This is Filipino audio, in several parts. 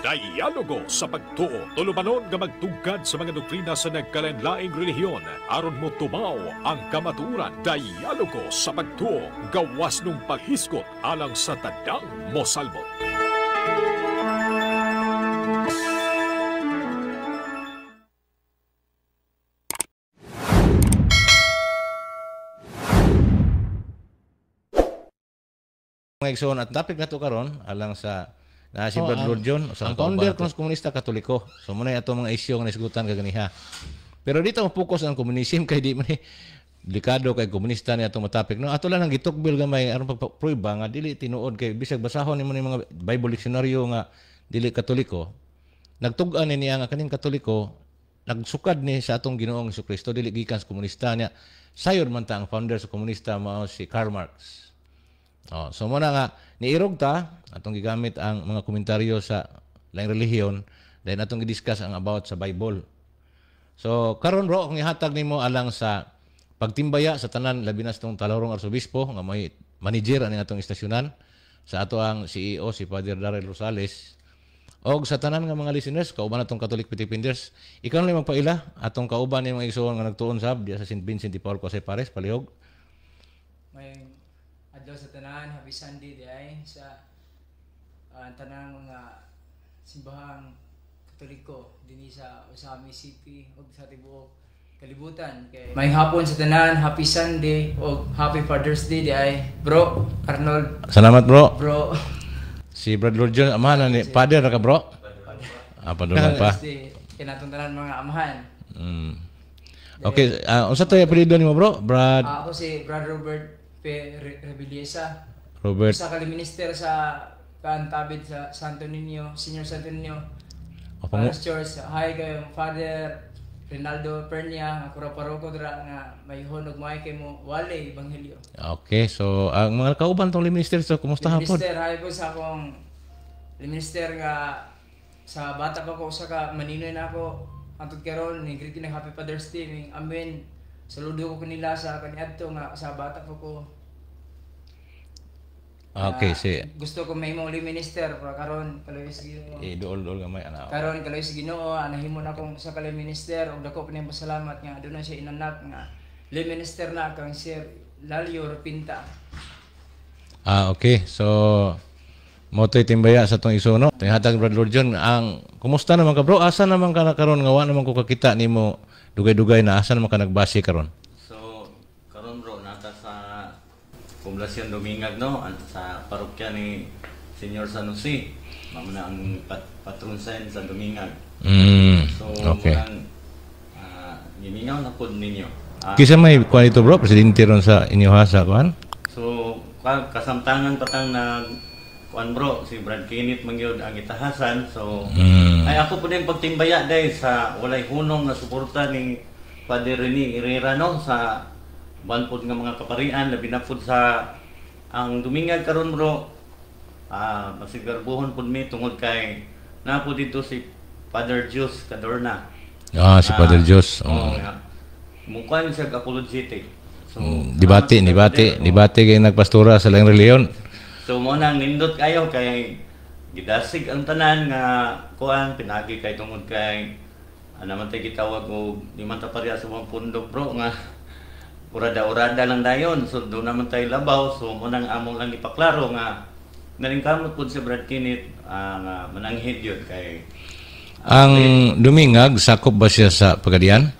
Dialogo sa pagtuo, tulumanon nga magtugkad sa mga doktrina sa nagkalain-laing relihiyon aron mo tumaw ang kamaturan. Dialogo sa pagtuo, gawas nung paghiskot alang sa tadang mosalbot. Mga igsoon at topic na to karon alang sa na si Brad ang- Lord John sa ang founder founder kung komunista katoliko. So muna ato mga isyu nga nasigutan kaganiha. Pero dito mo focus ang komunism kay di man delikado kay komunista ni atong topic no. Ato lang ang gitukbil gamay aron pagprueba nga dili tinuod kay bisag basahon nimo ni mga Bible dictionary nga dili katoliko. Nagtug-an ni niya nga kaning katoliko nagsukad ni sa atong Ginoong Jesucristo dili gikan sa komunista niya. Sayod man ta ang founder sa komunista mao si Karl Marx. Oh, so muna nga niirog ta atong gigamit ang mga komentaryo sa laing relihiyon then atong gidiscuss ang about sa Bible. So karon bro kung ihatag nimo alang sa pagtimbaya sa tanan labi na sa tong Talahorong Arsobispo nga may manager ani atong istasyonan sa ato ang CEO si Father Darrell Rosales og sa tanan nga mga listeners kauban atong Catholic Pitipinders ikaw lang magpaila atong kauban ni mga igsoon nga nagtuon sab diya sa St. Vincent de Paul Jose Pares palihog. May adlaw sa tanan, happy Sunday di ay sa tanan mga simbahang Katoliko dinhi sa Usami City ug sa tibuok kalibutan. Kay may hapon sa tanan, happy Sunday ug happy Father's Day di ay bro Arnold. Salamat bro. Bro Si Brad Lord John amahan ni Father ra ka bro. Apa duman pa? Father's Day kinatong tanan mga amahan. Okay, unsa to yung apelyido nimo bro? Brad Ako si Brad Robert P. Rebeliesa. Robert. Usa ka minister sa Kantabid sa Santo Niño, Senior Santo Niño. Paris Church. Hi kay Father Rinaldo Pernia, ako ra paroko dira nga mayhon ug may kay mo wale ebanghelyo. Okay, so ang mga kauban tong minister so kumusta hapon? Minister hi po sa akong minister nga sa bata pa ko usa ka maninoy na ako antud karon ni greet ni Happy Father's Day ning amen. Saludo ko kanila sa kaniadto nga sa bata pa ko. Okay, si Gusto ko may uli minister para karon kaloy sa Ginoo. dool gamay ana. Karon kaloy sa Ginoo anahimo na akong sa kaloy minister ug dako pa niyang pasalamat nga aduna siya inanak nga li minister na kang Sir Lalio Pinta. Okay. So mo to'y timbaya sa tong isuno. Tong hatag Brad Lord John ang kumusta naman ka bro? Asa naman ka na karon nga wa naman ko kakita nimo dugay-dugay na asa naman ka nagbase karon? So, karon bro, nata sa Poblasyon Dumingag, no? Sa parokya ni Senior San Jose. Mamuna ang patron saint sa Dumingag. So, Okay. gimingaw na po ninyo. Kisa may kuan ito bro, presidente ron sa inyo ha sa kuan? So, kasamtangan patang na kuan bro, si Brad Kenneth mangyod ang itahasan. So, ay ako po din pagtimbaya dahil sa walay hunong na suporta ni Father Rene Herrera no sa banpod nga mga kaparian labi na pud sa ang Dumingag karon bro. Masigarbuhon pud mi tungod kay na po dito si Father Jus Cadorna. Si Father Jos. Mukha siya apologetic. So, Dibati kay nagpastora sa laing reliyon. So mo nang nindot kayo kay gidasig ang tanan nga kuan pinagi kay tungod kay naman tay gitawag og di man ta pareha sa mga pundok bro nga urada-urada lang dayon. So do naman tay labaw. So mo nang among lang ipaklaro nga nalingkamot pud si Brad Kenneth nga mananghid yun kay Ang Dumingag sakop ba siya sa Pagadian?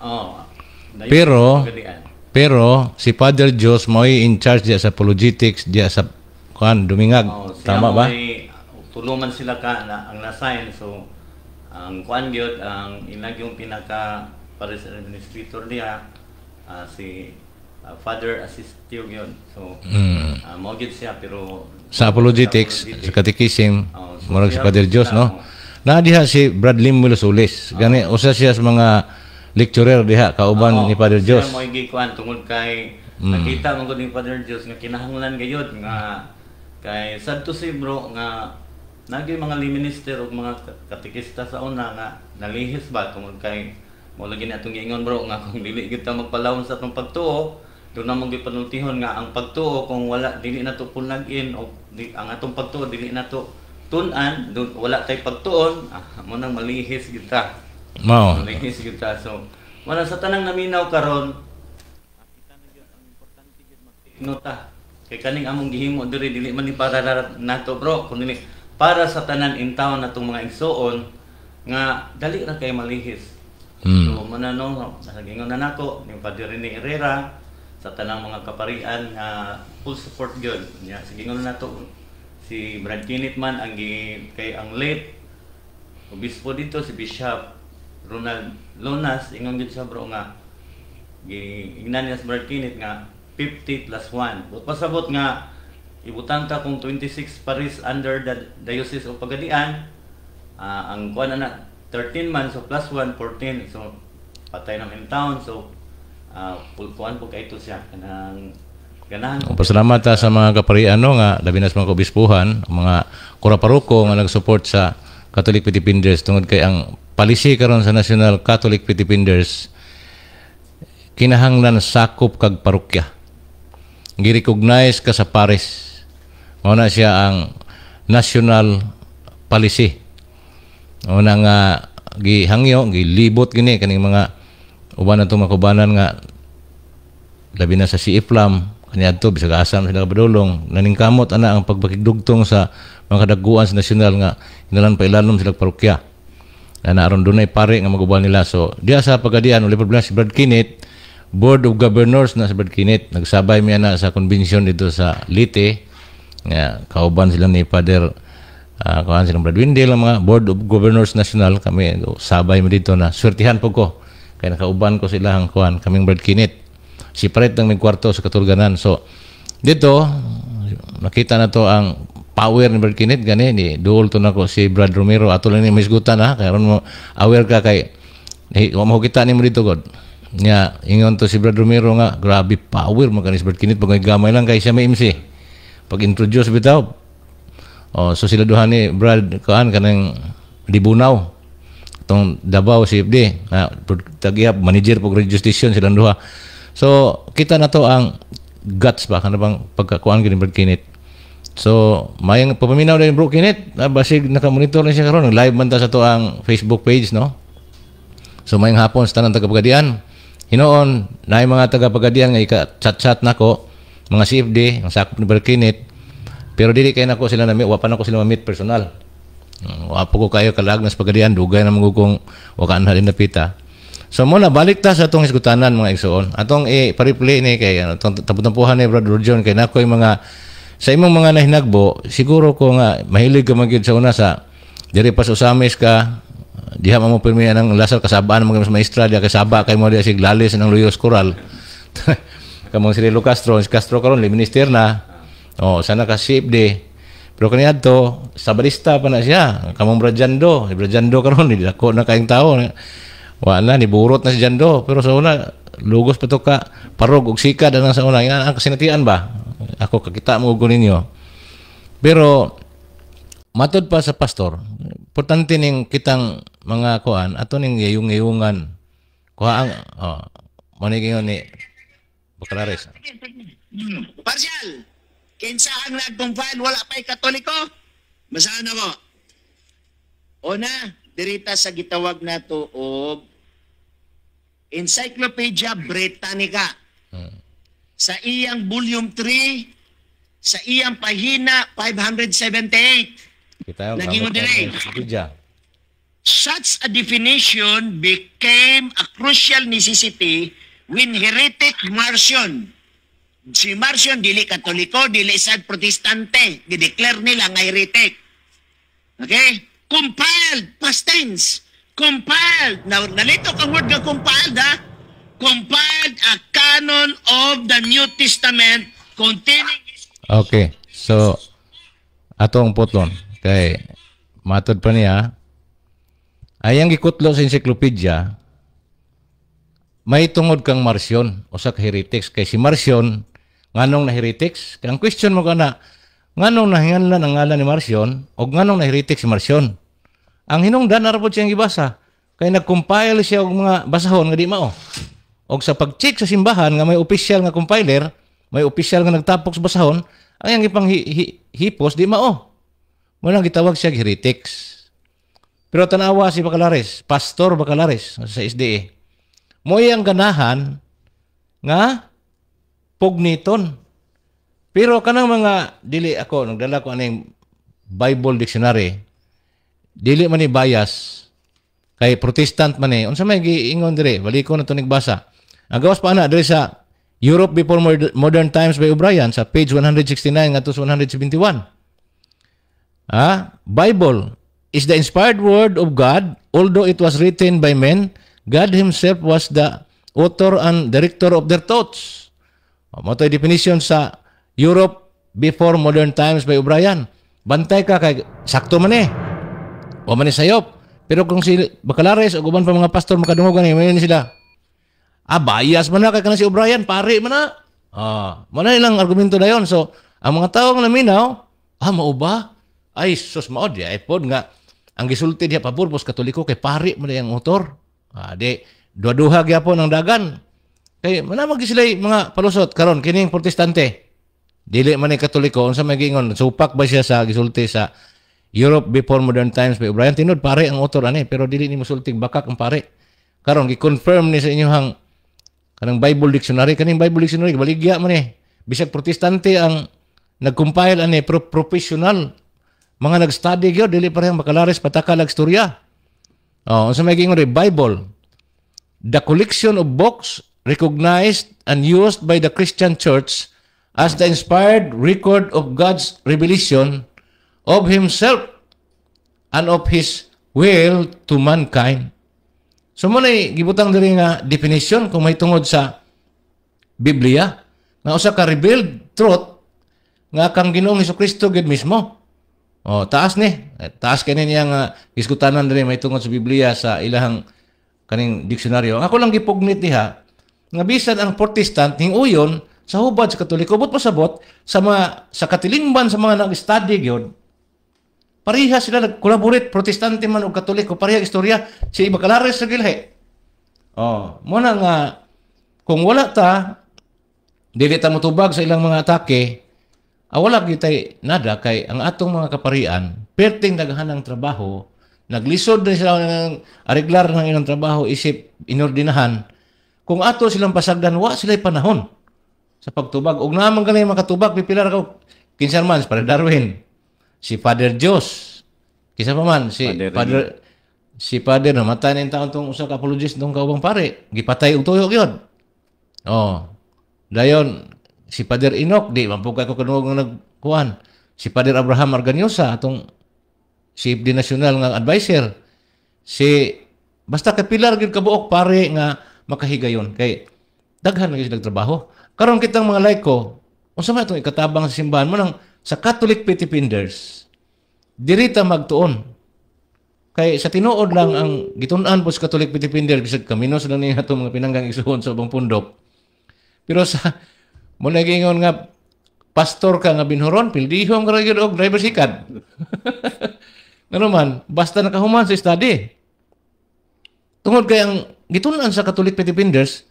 dayon Pero- Pagadian. Pero si Father Jos mo'y in charge diya sa apologetics diya sa kuan Dumingag. Siya Tama ba? mo'y tulungan sila ang na-sign. So ang kuan gyud ang ilag yung pinaka pares administrator niya si Father Assistio gyud. So mo gyud siya pero Sa apologetics, sa catechism, so murag si siya- Father Jos, no? Na diha si Brad Limuelo Solis. Gani usa siya sa mga lecturer diha kauban ni Father Jos. Siya mo gikuan tungod kay nakita mo gud ni Father Jos nga kinahanglan gayud nga kay sadto si bro nga nagay mga minister ug mga katekista sa una nga nalihis ba tungod kay mo lagi na atong giingon bro nga kung dili gyud ta magpalawon sa atong pagtuo do na mo gipanultihon nga ang pagtuo kung wala dili na to punag-in o ang atong pagtuo dili na to tunan, wala tay pagtuon, mo nang malihis gyud ta. Mao. Malihis gyud ta. So wala sa tanang naminaw karon, kita na gyud ang importante gyud magtiknota. Kay kaning among gihimo diri dili man ni para nato bro, kundi para sa tanan intaw natong mga igsuon nga dali ra kay malihis. So mananong nagingon na nako ni Padre Rene Herrera sa tanang mga kaparian nga full support gyud. Nya sige ngon na to si Brad Kenneth man ang kay ang late obispo dito si Bishop Ronald Lonas ingon gyud siya bro nga giingnan niya si Brad Kenneth nga 50 plus 1. But pasabot nga ibutang ta kung 26 paris under the Diocese of Pagadian, ang kuan na 13 man so plus 1 14 so patay na in town so pulkuan po kay ito siya kanang ganahan ko. Pasalamat ta sa mga kaparian nga labi na sa mga obispuhan, mga kura-paruko nga nag-support sa Catholic Philippines tungod kay ang policy karon sa National Catholic Philippines kinahanglan sakop kag parokya. Gi-recognize ka sa paris. Mao na siya ang national policy. Mao na nga gihangyo, gilibot gini kaning mga uban natong makubanan nga labi na sa CIFLAM kaniadto bisag asam sila kabadulong naningkamot ana ang pagpakigdugtong sa mga kadaguan sa nasyonal nga inalan pa ilalom sila parokya. Na aron dunay pare nga maguban nila. So diya sa Pagadian uli problema si Brad Kenneth, Board of Governors na sa Brad Kenneth, nagsabay miya na sa convention dito sa Leyte nga kauban sila ni Father kuan silang Brad Windel ang mga Board of Governors National kami sabay mo dito na swertihan po ko kaya nakauban ko sila ang kuan kaming Brad Kenneth separate ng may kwarto sa katulganan. So dito nakita na to ang power ni Brad Kenneth gani ni duol to nako si Brad Romero ato lang ni misgutan kaya ron mo aware ka kay wa mo kita nimo dito god nya ingon to si Brad Romero nga grabe power mo kanis Brad Kenneth pag gamay lang kay siya may MC pag introduce bitaw so sila duha ni Brad kuan kanang Libunaw tong Davao CFD tagyap manager pag radio station silang duha. So kita na to ang guts ba kana bang pagkakuan gini Brad Kenneth. So mayang papaminaw din Brad Kenneth basig naka-monitor na siya karon live man ta sa to ang Facebook page no. So mayang hapon sa tanang taga-Pagadian hinoon na mga taga-Pagadian nga ika-chat-chat nako mga CFD ang sakop ni Brad Kenneth pero dili kay nako sila wa pa nako sila ma-meet personal. Wa po ko kayo kalag na sa Pagadian dugay na magugong wakaan halin napita. So muna balik ta sa atong isgutanan mga igsoon. Atong i-replay ni kay atong taputampuhan ni Brother John kay nakoy mga sa imong mga nahinagbo siguro ko nga mahilig ka magyud sa una sa diri pa sa Usamis ka diha mo permiya ng lasal kasabaan mga mas maestra diha kasaba kay mo diha sig lalis ng Luyos Coral. Kamong si Rilo Castro karon minister na. Sana ka CFD. Pero kaniadto sa barista pa na siya. Kamong Brajando karon di dako na kaayong tao. Wala ni burot na si Jando pero sa una lugos pa to ka parog og sikad anang sa una ang kasinatian ba ako kakita mo og ninyo pero matud pa sa pastor importante ning kitang mga kuan ato ning yayung-yayungan kuha ang manigingon ni Bacalares partial kinsa ang nagtungfan wala pa'y Katoliko basahan ako una dirita sa gitawag nato og Encyclopedia Britannica. Sa iyang volume 3 sa iyang pahina 578. Naging dire. Such a definition became a crucial necessity when heretic Marcion. Si Marcion dili Katoliko, dili sad Protestante, di-declare nila nga heretic. Okay? Compiled, past tense. Compiled. Now, nalito kang word nga compiled, ha? Compiled a canon of the New Testament containing... Okay. So, atong putlon. Kay, matod pa niya, ayang gikutlo sa encyclopedia, may tungod kang Marcion o sa heretics. Kay si Marcion, nganong na heretics? Kaya ang question mo ka na, nganong nahinganlan ang ngalan ni Marcion o nganong na-heretic si Marcion? Ang hinungdan narapod siyang ibasa. Kaya nag-compile siya og mga basahon nga di mao. O sa pag-check sa simbahan nga may official nga compiler, may official nga nagtapok sa basahon, ang yang ipang hipos di mao. Muna gitawag siya heretics. Pero tanawa si Bacalares, Pastor Bacalares sa SDA. Mo ang ganahan nga pugniton. Pero kanang mga dili ako nagdala ko aning Bible dictionary. Dili man ni bias kay Protestant man unsa may giingon dire bali ko na to nagbasa. Ang gawas pa ana dire sa Europe Before Modern Times by O'Brien sa page 169 ngadto sa 171. Bible is the inspired word of God, although it was written by men. God himself was the author and director of their thoughts. Mo to definition sa Europe Before Modern Times by O'Brien. Bantay ka kay sakto man o man sayop. Pero kung si Bacalares o guban pa mga pastor makadungog ni mayon sila. Bias man na kay kana si O'Brien, pare man na. Mo na ilang argumento dayon. So, ang mga taong naminaw, mao ba? Ay sus mao di ay pod nga ang gisulti diha pabor Katoliko kay pare man ang autor. Di duha-duha gyapon ang dagan. Kay manamag sila mga palusot karon kining Protestante. Dili man ni Katoliko unsa may giingon supak ba siya sa gisulti sa Europe Before Modern Times by O'Brien tinod pare ang author ani pero dili ni mosultig bakak ang pare. Karon gi-confirm ni sa inyong kanang Bible dictionary kaning Bible dictionary baligya man bisag Protestante ang nag-compile ani professional mga nag-study gyud dili parehang Bacalares patakal ag istorya. Unsa may giingon Bible, the collection of books recognized and used by the Christian Church as the inspired record of God's revelation of himself and of his will to mankind. So mo na gibutang diri nga definition kung may tungod sa Biblia nga usa ka revealed truth nga kang Ginoong Hesukristo gid mismo. Taas taas kani niya nga diskutanan diri may tungod sa Biblia sa ilahang kaning diksyonaryo. Ako lang gipugnit diha nga bisan ang Protestant hinguyon sa hubad sa Katoliko but pasabot sa katilingban sa mga nag-study gyud. Pareha sila nag-collaborate, Protestante man o Katoliko, pareha istorya. Si Bacalares sa gilhe. Muna nga, kung wala ta, dili ta motubag sa ilang mga atake, wala kitay nada kay ang atong mga kaparian, perting daghanang trabaho, naglisod na sila ng areglar ng ilang trabaho, isip, inordinahan. Kung ato silang pasagdan, wa sila'y panahon sa pagtubag. Ug naman ganay makatubag, pipilar ako, kinsan man, para Darwin. Si Father Diyos. Kisa pa man, si Father namatay na yung taon itong usa ka apologist nung kaubang pare. Gipatay og tuyo yun. Dayon, si Father Enoch, di, mampugay ko kanunog ng nagkuhan. Si Father Abraham Arganyosa, atong Chief di National nga advisor. Basta kapilar gyud kabuok pare nga makahigayon. Kay, daghan na yung trabaho. Karon kitang mga laiko, unsa man itong ikatabang sa simbahan mo nang sa Catholic Petipinders, dirita magtuon. Kay sa tinuod lang ang gitun-an po sa Catholic Petipinders, bisag kaminos lang niya itong mga pinanggang isuhon sa ubang pundok. Pero sa, muna gingon nga, pastor ka nga binhuron, pildihong ka rin og driver sikad. Ano man, basta nakahuman sa study. Tungod kay ang gitun-an sa Catholic Petipinders,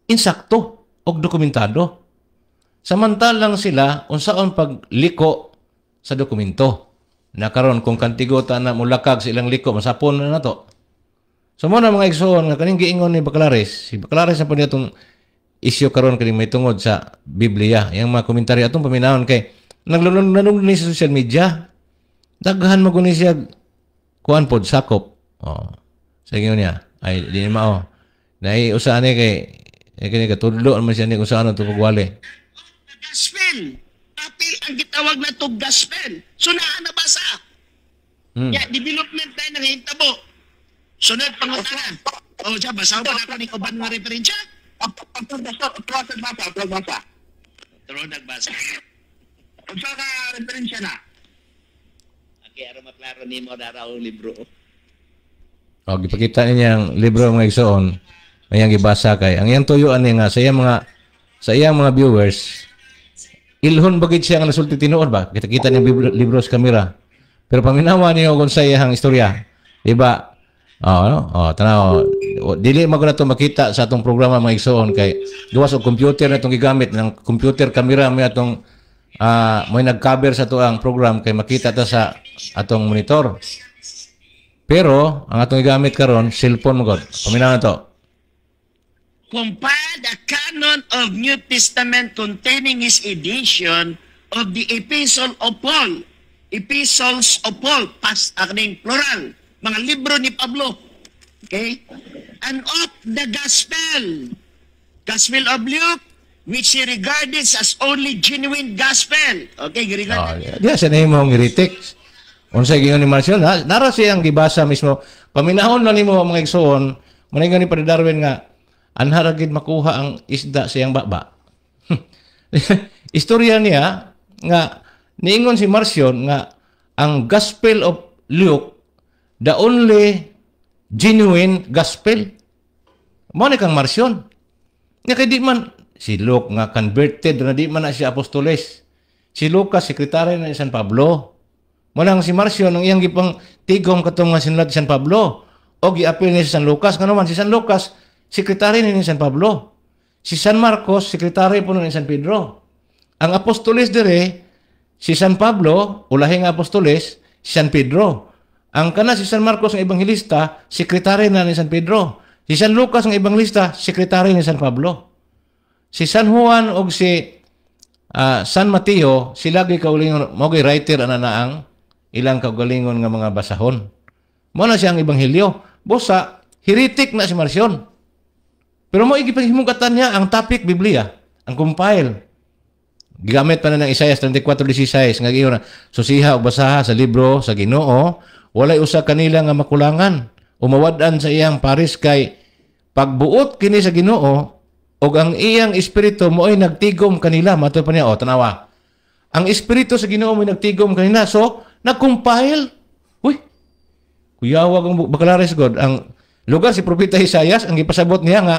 insakto og dokumentado. Samantalang sila unsaon pagliko sa dokumento. Nakaron kung kantigota na mulakag sa ilang liko, masapon na nato. So mo na mga igsoon nga kaning giingon ni Bacalares. Si Bacalares na po niya itong isyu karon kaning may tungod sa Biblia. Yang mga komentaryo atong paminahon kay naglalunod ni sa social media. Daghan maguni siya kuan pod sakop. Sa ingon niya ay di mao. Dai usa ani kay kini katudlo man siya ni kung saan to pagwali. Gospel. Apil ang gitawag na to gospel. So nabasa. Development tayo ng hitabo. Sunod pangutanan. Siya, basa ba na ni Kuban nga referensya? Turo nagbasa. Kung saan ka referensya na? Kaya maklaro ni mo na raw libro. Gipakita niya ang libro mga igsoon. Ayang gibasa kay. Ang iyang tuyuan niya nga sa iyang mga viewers, ilhon bagid siya nga nasulti tinuod ba? Kita-kita niyang libro sa kamera. Pero paminawa niyo kung sa iyang istorya. Diba? Tanaw. Dili maguna to makita sa atong programa mga igsoon kay duwas og computer na itong gigamit ng computer kamera may atong mo nag-cover sa tuang program kay makita ta sa atong monitor. Pero ang atong igamit karon cellphone mo god. Paminaw na to. Compile the canon of New Testament containing his edition of the Epistle of Paul. Epistles of Paul, past aking plural. Mga libro ni Pablo. Okay? And of the Gospel. Gospel of Luke, which he regarded as only genuine gospel. Okay, regarded. Diya sa name mong heretics. Unsay gingon ni Marcial, nara siyang gibasa mismo. Paminahon na nimo mga igsoon, maningon ni Padre Darwin nga anhara gid makuha ang isda sa iyang baba. Istorya niya nga niingon si Marcion nga ang Gospel of Luke the only genuine gospel. Mao ni kang Marcion. Nga kay di man si Luke nga converted na di man na siya apostoles. Si Lucas sekretary ni San Pablo. Manang si Marcion ang iyang gipang tigom katong nga sinulat ni San Pablo o giapil ni San Lucas kano man si San Lucas sekretary ni San Pablo. Si San Marcos sekretary po ni San Pedro. Ang apostoles dire si San Pablo ulahi nga apostoles si San Pedro. Ang kana si San Marcos ang ebanghelista sekretary na ni San Pedro. Si San Lucas ang ebanghelista sekretary ni San Pablo. Si San Juan o si San Mateo, sila gay kaulingon, mo gay writer ana ang ilang kaugalingon nga mga basahon. Mo na siya ang ebanghelyo. Bosa, heretic na si Marcion. Pero mo igipahimugatan niya ang topic Biblia, ang compile. Gigamit pa na ng Isaiah 34:16 nga giyon na susiha og basaha sa libro sa Ginoo, walay usa kanila nga makulangan. Umawad-an sa iyang paris kay pagbuot kini sa Ginoo og ang iyang espiritu mo'y nagtigom kanila. Mato pa niya, tanawa. Ang espiritu sa Ginoo mo'y nagtigom kanila. So, nag-compile. Uy, kuyawag ang bakalares God. Ang lugar si Propeta Isaias, ang ipasabot niya nga,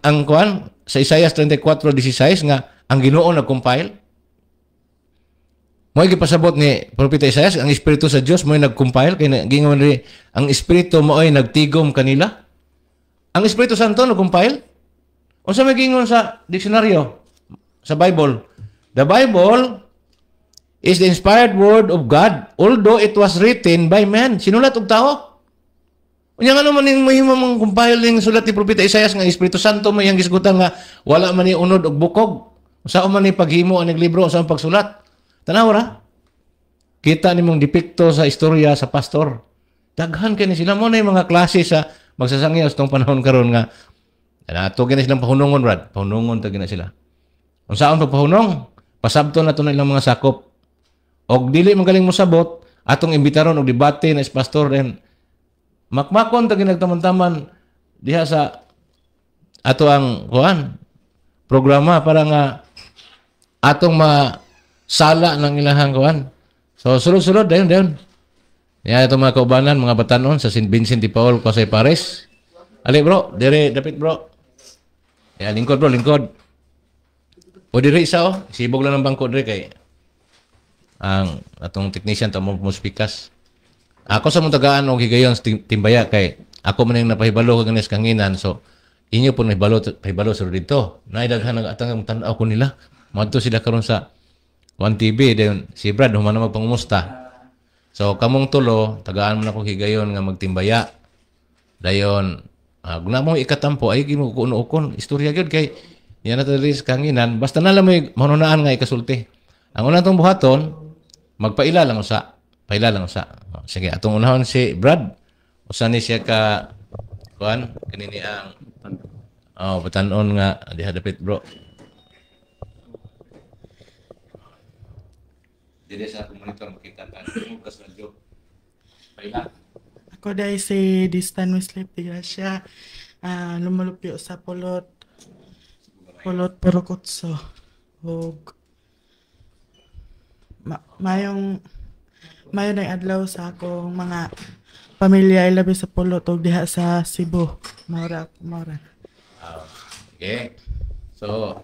ang kuan sa Isaiah 34:16 nga, ang Ginoo nag-compile. Mo'y ipasabot ni Propeta Isaias, ang espiritu sa Dios mo'y nag-compile. Kaya gingon rin, ang espiritu mo'y nagtigom kanila. Ang Espiritu Santo nag-compile. O sa magingon sa diksyonaryo, sa Bible, the Bible is the inspired word of God, although it was written by man. Sinulat og tao. Unya nga naman yung mahimo mong compile ng sulat ni Propeta Isaias nga Espiritu Santo may ang gisgutan nga wala man ni unod og bukog. Usa man ni paghimo ang libro sa pagsulat. Tanaw ra. Kita nimong depikto sa istorya sa pastor. Daghan kani sila mo na yung mga klase sa magsasangyaw sa panahon karon nga ato gina silang pahunungon, Brad. Pahunungon ta gina sila. Kung saan pagpahunong, pasabto na ito na ilang mga sakop. Og dili magaling mo sabot, atong imbitaron og debate na is pastor and makmakon ta ginagtaman-taman diha sa ato ang kuan programa para nga atong masala ng ilahang kuan. So sulod-sulod dayon. Yan itong mga kaubanan, mga batanon sa St. Vincent de Paul, Jose Pares. Ali bro, dire dapit bro. Ya, lingkod bro, lingkod. O dire isa sibog lang ng bangko dire kay ang atong technician ta mo spikas. Ako sa mong tagaan og higayon sa timbaya kay ako man yung napahibalo kag ganis kanginan so inyo po pahibalo sa dito. Naidaghan ang atang tan-aw ko nila. Madto sila karon sa 1TV dayon si Brad human na magpangumusta. So kamong tulo tagaan mo na ko higayon nga magtimbaya. Dayon guna mo ikatampo ay gimo ko ukon istorya gyud kay yan na talis kanginan basta na lang mo manunaan nga ikasulti. Ang unang tong buhaton magpaila lang usa. Paila lang usa. Sige atong unahon si Brad. Usa ni siya ka kuan kanini ang patanon nga diha dapit bro. Dili sa monitor makita kan kas radyo. Paila. Ako dahil si Distan Wesley Tigrasya, lumulupyo sa Pulot Porokotso. Mayong adlaw sa akong mga pamilya ilabi sa Pulot o diha sa Cebu. Maura. Okay. So,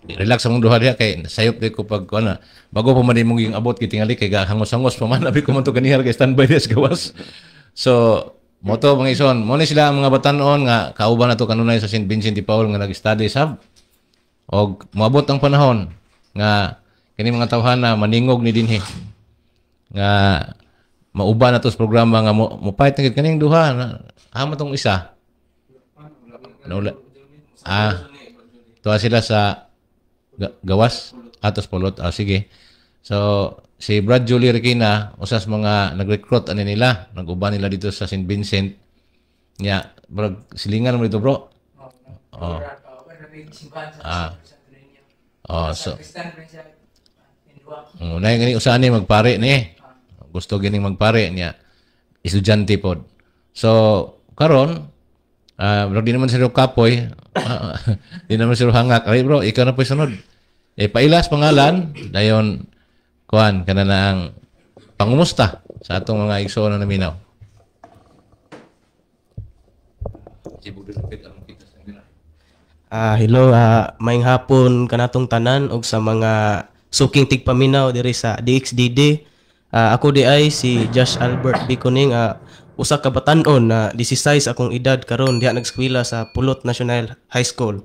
relax sa mong duha diha kay sayop di ko pag ano, bago pa man imong yung abot kitingali kay hangos-hangos pa man abi ko man to kanihar kay standby des gawas. So, moto mga ison, mo ni sila ang mga batanon nga kauban nato kanunay sa St. Vincent de Paul nga nag-study sab. Og moabot ang panahon nga kini mga tawhana maningog ni dinhi nga mauban na to sa programa nga mo fight na kaning duha na hama tong isa naula tuwa sila sa gawas atos pulot sige so si Brad Julie Requina usas mga nag-recruit ani nila nag-uban nila dito sa St. Vincent nya silingan mo dito bro so na gani usahan ni magpare ni gusto gining magpare niya estudyante pod so karon di naman sila kapoy di naman sila hangak ay bro ikaw na po sunod pailas pangalan dayon kuan kana na ang pangumusta sa atong mga igsoon na naminaw. Hello, maayong hapon kanatong tanan og sa mga suking tigpaminaw diri sa DXDD. Ako di ay si Josh Albert Biconing, usa ka batan-on na 16 akong edad karon diha nagskwela sa Pulot National High School.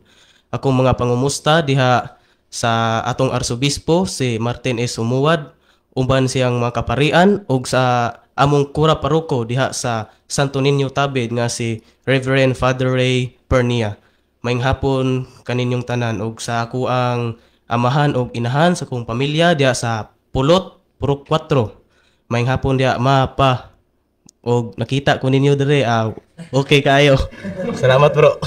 Akong mga pangumusta diha sa atong arsobispo si Martin S. Umuwad, uban siyang mga kaparian ug sa among kura paroko diha sa Santo Niño Tabid nga si Reverend Father Ray Pernia. Maayong hapon kaninyong tanan og sa ako ang amahan og inahan sa kong pamilya diha sa Pulot Purok 4. Maayong hapon diha mapa og nakita ko ninyo dire okay kayo. Salamat bro.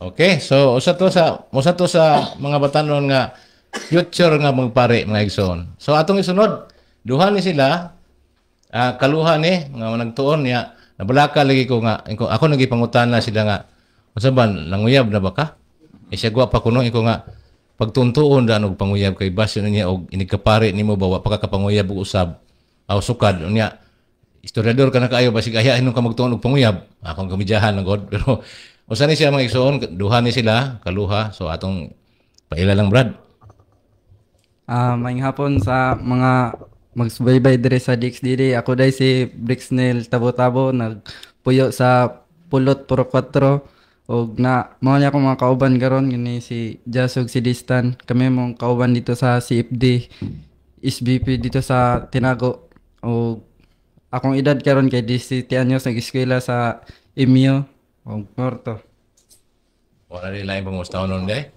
Okay, so usa to sa mga batanon nga future nga magpare mga igsoon. So atong isunod duha ni sila kaluha ni nga nagtuon niya nabalaka lagi ko nga ako nagipangutana sila nga unsa ba nanguyab na ba ka? Siya gwa pa kuno iko nga pagtuntuon da og panguyab kay basyo niya og inikapare nimo ba wa pa ka panguyab og usab aw sukad niya historiador ka na kaayo basig ayahin ka magtuon og panguyab akong kamidyahan ng God pero usa ni siya mga igsoon duha ni sila kaluha so atong paila lang Brad. Maayong hapon sa mga magsubaybay dire sa DXDD. Ako day si Brixnel Tabo-Tabo nagpuyo sa Pulot Puro 4 og na mao niya akong mga kauban karon gini si Jasog si Distan. Kami mong kauban dito sa CFD SBP dito sa Tinago og akong edad karon kay 17 anyos nag-eskwela sa Emio og Porto. Wala rin lain pangustaw nun day.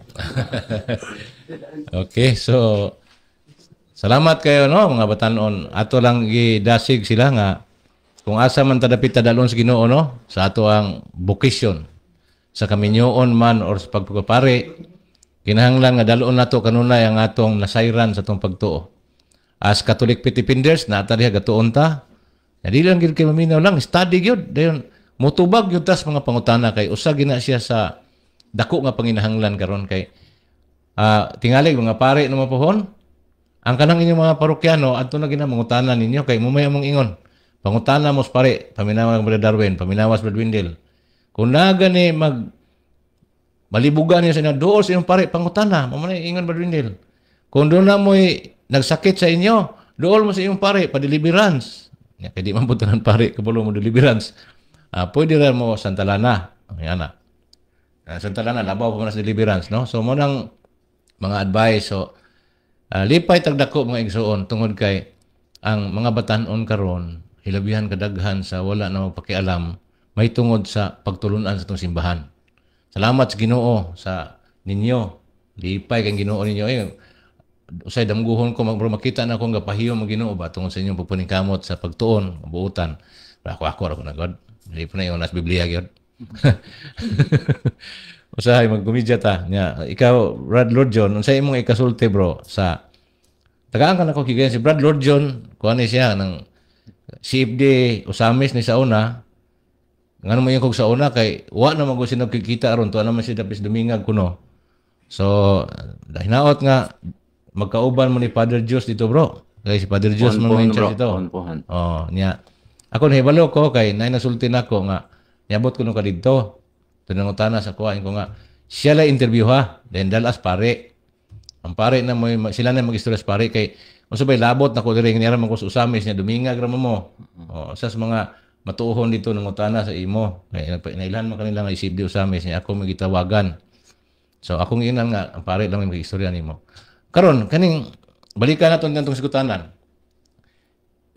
Okay, so salamat kayo no mga batanon. Ato lang gidasig sila nga kung asa man tadapit tadalon sa Ginoo no sa ato ang vocation sa kaminyoon man or sa pagpapare kinahanglan nga dalon nato kanunay ang atong nasayran sa atong pagtuo. As Catholic Pitipinders na diha gatuon ta. Dili lang gid kay maminaw lang study gyud dayon motubag gyud tas mga pangutana kay usa gina siya sa dako nga panginahanglan karon kay tingali mga pare no mapuhon ang kanang inyong mga parokyano adto na ginamangutana ninyo kay mumaya mong ingon pangutana mo pare paminawa Brother Darwin paminawas Brother Windel kung naga ni malibugan niya sa inyo dool sa inyong pare pangutana mamay ingon Brother Windel kung doon na mo'y nagsakit sa inyo dool mo sa inyong pare pa deliverance kay di man putunan pare kabulo mo deliverance pwede rin mo santalana yan na santalana labaw pa man sa deliverance no so mo nang mga advice so lipay tagdako mga igsoon tungod kay ang mga batanon karon hilabihan kadaghan sa wala na magpakialam may tungod sa pagtulunan sa itong simbahan. Salamat sa Ginoo sa ninyo. Lipay kang Ginoo ninyo. Usay damguhon ko makita na akong gapahiyo mga Ginoo ba tungod sa inyong pagpaningkamot sa pagtuon, mabuutan. Ako na God. Hindi po na yung nas Biblia gyud. Usahay magkumidya ta. Ikaw Brad Lord John, unsay imong ikasulti bro sa tagaan ka na ko kigayan si Brad Lord John, kuha ni siya ng CFD usamis ni sa una. Ngano mo yung kog sa una kay wa na mago sinag kikita aron to naman si Dapis Dumingag kuno. So hinaot nga magkauban mo ni Father Dios dito bro. Kay si Father Dios man may church dito. Niya. Ako nahibalo ko kay nay nasulti nako nga niabot ko no ka didto. Tunangutana sa kuha ko nga siya la interview ha. Then dalas pare. Ang pare na mo sila na magistorya sa pare kay unsa bay labot na ko diri nga man ko sa usamis niya Dumingag ra mo. Sa mga matuhon dito ng utana sa imo. Nailan mo kanila nga isip di usamis niya ako magitawagan. So akong inan nga ang pare lang may istorya nimo. Karon kaning balikan naton kantong sigutanan.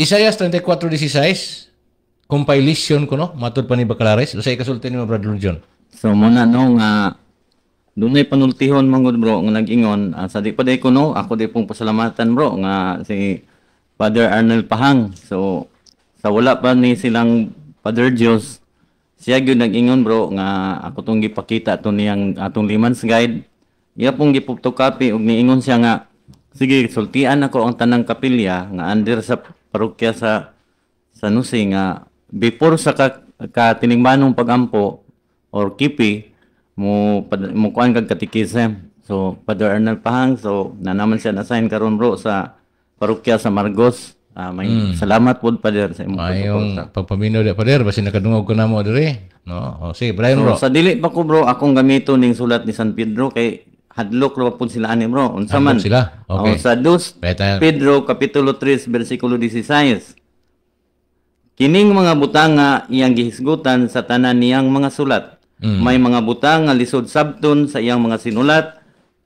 Isaiah 34:16 compilation ko no matud pa ni Bacalares usay kasulti ni Brother John. So muna no nga dunay panultihon mangod bro nga nag-ingon sa di pa day ko no ako day pong pasalamatan bro nga si Father Arnel Pahang. So sa wala pa ni silang Father Dios siya gyud nag-ingon bro nga ako tong gipakita to niyang atong limans guide. Iya pong gipuptokapi ug niingon siya nga sige sultian ako ang tanang kapilya nga under sa parokya sa Nusi nga before sa katiningbanong pagampo or kipi mo kuan kag katikisem. So Father Arnel Pahang so na naman siya na-assign karon bro sa parokya sa Margos. May salamat pod Father sa imong Mayong pagpaminaw di Father basi nakadungog ko namo diri. No. O sige, Brian bro. So, sa dili pa ko bro akong gamito ning sulat ni San Pedro kay hadlok ra pud sila ani bro. Unsa man sila? Okay. Sa 2 Pedro kapitulo 3 bersikulo 16. Kining mga butang nga iyang gihisgutan sa tanan niyang mga sulat. May mga butang nga lisod sabton sa iyang mga sinulat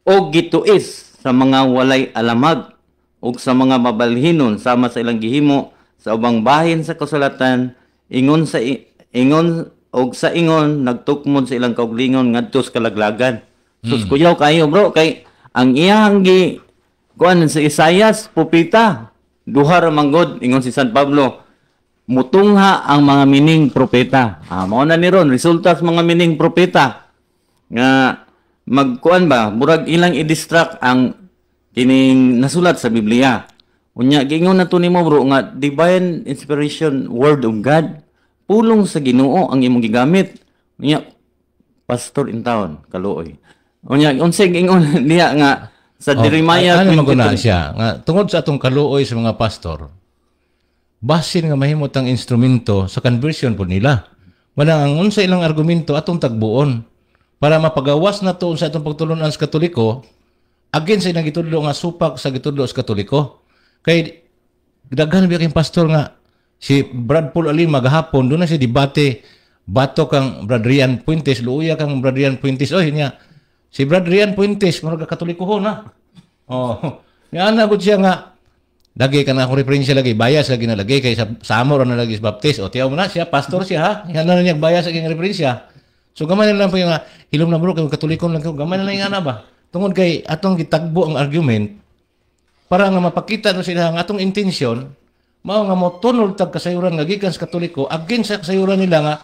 o gituis sa mga walay alamag ug sa mga mabalhinon sama sa ilang gihimo sa ubang bahin sa kasulatan ingon og sa ingon nagtukmod sa ilang kauglingon ngadto sa kalaglagan. Sus kuyaw kayo bro kay ang iyang kuan sa Isaias propeta duha ra manggod ingon si San Pablo mutungha ang mga mining propeta. Mao na ni ron resulta sa mga mining propeta nga magkuan ba murag ilang i-distract ang kining nasulat sa Biblia. Unya giingon nato nimo bro nga divine inspiration word of God pulong sa Ginoo ang imong gigamit. Unya pastor in town kaluoy. Unya unsay giingon niya nga sa Jeremiah ano maguna siya nga tungod sa atong kaluoy sa mga pastor basin nga mahimot ang instrumento sa conversion po nila. Wala ang unsa ilang argumento atong tagbuon para mapagawas na to sa atong pagtulunan sa Katoliko again sa ilang gitudlo nga supak sa gitudlo sa Katoliko. Kay daghan biya kay pastor nga si Brad Paul Alima gahapon doon na siya debate bato kang Brad Rian Puentes luuya kang Brad Rian Puentes oy niya si Brad Rian Puentes murag Katoliko ho na. Nga na gud siya nga lagi ka na akong referensya lagi, bias lagi na lagi, kay sa amor na lagi sa baptist. O tiyaw mo na siya, pastor siya ha. Yan na niya bias lagi ng referensya. So gamay na lang po yung hilom na bro, kay Katolikon lang ko, gamay na lang yung ana ba? Tungod kay atong gitagbo ang argument, para nga mapakita no sila ang atong intensyon, mao nga mo tunol tag kasayuran nga gikan sa Katoliko, against sa kasayuran nila nga,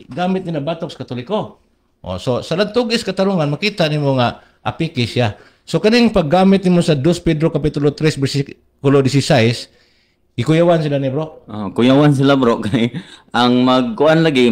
gamit nila batok sa Katoliko. So sa ladtog is katarungan, makita nimo nga apiki siya. So kaning paggamit nimo sa 2 Pedro kapitulo 3 bersikulo 16, ikuyawan sila ni bro. Kuyawan sila bro kay ang magkuan lagi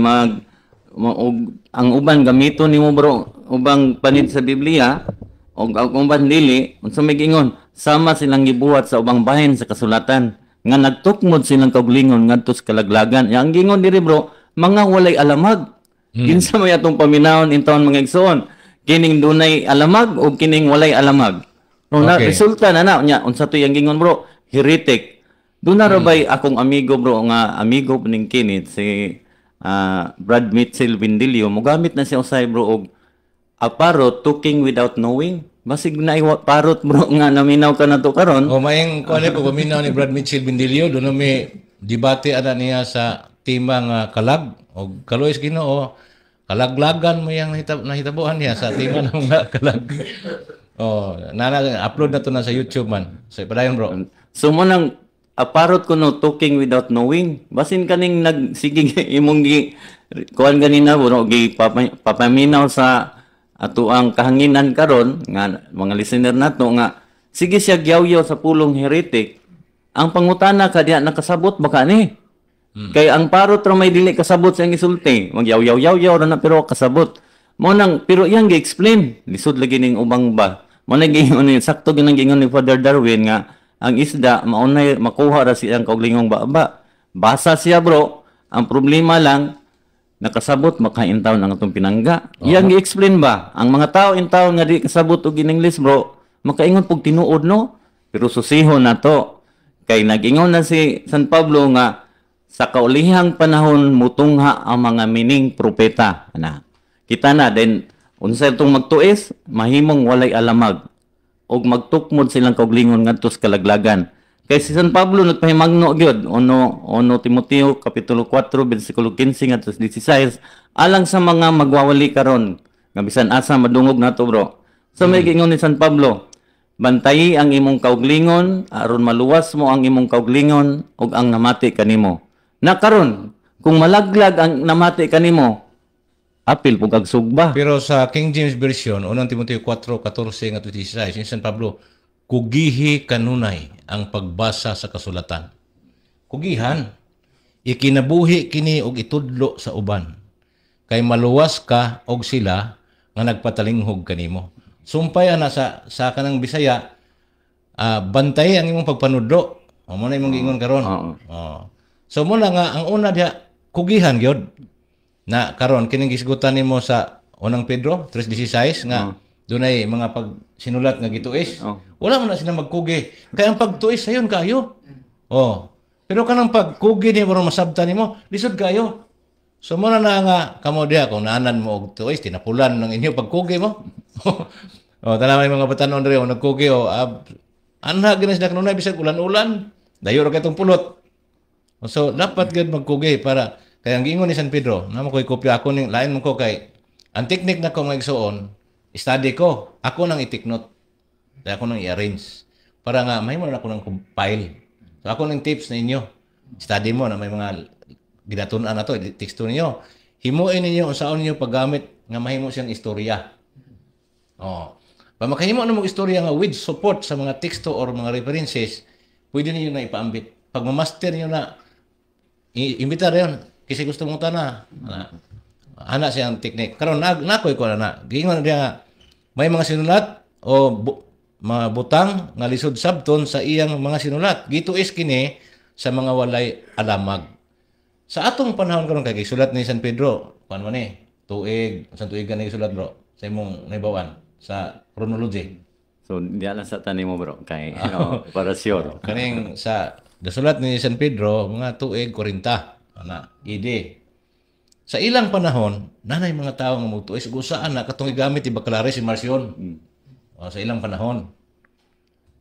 ang uban gamito nimo bro ubang panid sa Biblia og ang uban dili unsa may gingon sama silang gibuhat sa ubang bahin sa kasulatan nga nagtukmod silang kauglingon ngadto sa kalaglagan. Ang gingon diri bro mga walay alamag. Kinsa may atong paminawon intawon mga igsoon kining dunay alamag o kining walay alamag. No, na resulta na nya unsa to yang gingon bro heretic. Doon na rabay akong amigo bro nga amigo ning kinit si Brad Mitchell Vindilio mogamit na siya usay bro og a parrot talking without knowing. Basig na parrot bro nga naminaw ka na to karon. Maayong kuan ko paminaw ni Brad Mitchell Vindilio doon may debate ana niya sa timang kalag og kaloy sa Ginoo kalaglagan mo yang nahitabuhan niya sa tima ng mga kalag. Upload na to na sa YouTube man. So padayon bro. So mo nang aparot ko no talking without knowing. Basin kaning nagsigig imong kuan ganina bro gi papaminaw sa ato ang kahanginan karon nga mga listener nato nga sige siya gyaw-yaw sa pulong heretic. Ang pangutana kadiya nakasabot baka ni. Kay ang parot ra may dili kasabot sa isulti. Magyaw-yaw ra na pero kasabot. Mo nang pero iyang gi-explain lisod lagi ning ubang ba. Mo nang gingon ni sakto ginang gingon ni Father Darwin nga ang isda maunay makuha ra siyang kauglingong baba. Basa siya bro. Ang problema lang nakasabot makain taon ang atong pinangga. Iyang gi-explain ba ang mga tao in taon nga di kasabot og English bro. Makaingon pug tinuod no. Pero susihon na to. Kay nag-ingon na si San Pablo nga sa kaulihang panahon mutungha ang mga mining propeta. Kita na, then, unsa itong magtuis, mahimong walay alamag. og magtukmod silang kaugalingon ngadto sa kalaglagan. Kay si San Pablo nagpahimangno gyud ono Timoteo kapitulo 4 bersikulo 15 ngadto 16 alang sa mga magwawali karon nga bisan asa madungog nato bro. So may gingon ni San Pablo, bantayi ang imong kaugalingon aron maluwas mo ang imong kaugalingon ug ang namati kanimo. Na karon kung malaglag ang namati kanimo, apil pug ag sugba. Pero sa King James Version, unang Timoteo 4:14 ngadto 16, si San Pablo, kugihi kanunay ang pagbasa sa kasulatan. Kugihan, ikinabuhi kini og itudlo sa uban. Kay maluwas ka og sila nga nagpatalinghog kanimo. Sumpay ana sa kanang Bisaya, bantay ang imong pagpanudlo. Mo na imong giingon karon. So mo na nga ang una diha kugihan gyud. Na karon kining gisgutan nimo sa unang Pedro 3:16 nga dunay mga pagsinulat nga gituis. Wala man na sila magkugi. Kaya ang pagtuis sayon kayo. Pero kanang pagkugi ni mo masabtan nimo, lisod kayo. So mo na nga kamo diha kung naanan mo og tuis tinapulan ng inyo pagkugi mo. Tanaw mga batanon diri nagkugi anha gina sila kanunay bisag ulan-ulan, dayo ra katong pulot. So dapat gid magkugi para kaya ang giingon ni San Pedro, namo ko'y kopya ako ning lain mo ko kay ang teknik na ko magsuon, study ko, ako nang itiknot. Kaya ako nang i-arrange para nga may mo na ako ng compile. So ako ng tips na inyo. Study mo na may mga ginatunan na to, teksto ninyo. Himuin ninyo unsaon niyo paggamit nga mahimo siyang istorya. Pamakahimo na mong istorya nga with support sa mga teksto or mga references, pwede niyo na ipaambit. Pag ma-master niyo na imbitar yon kasi gusto mong tana. Ana siyang teknik. Karon nakoy ko na. Giingon dia may mga sinulat o mga butang nga lisod sabton sa iyang mga sinulat. Gituis kini sa mga walay alamag. Sa atong panahon karon kay sulat ni San Pedro, kuan man ni, tuig, sa tuig ni sulat bro, sa imong naibawan sa chronology. So diya lang sa tanim mo bro kay para sure. Kaning sa sulat ni San Pedro mga tuig 40 ana ide. Sa ilang panahon, nanay mga tao nga magtuis ug usaan na katong igamit ni Bacalares si Marcion. Sa ilang panahon.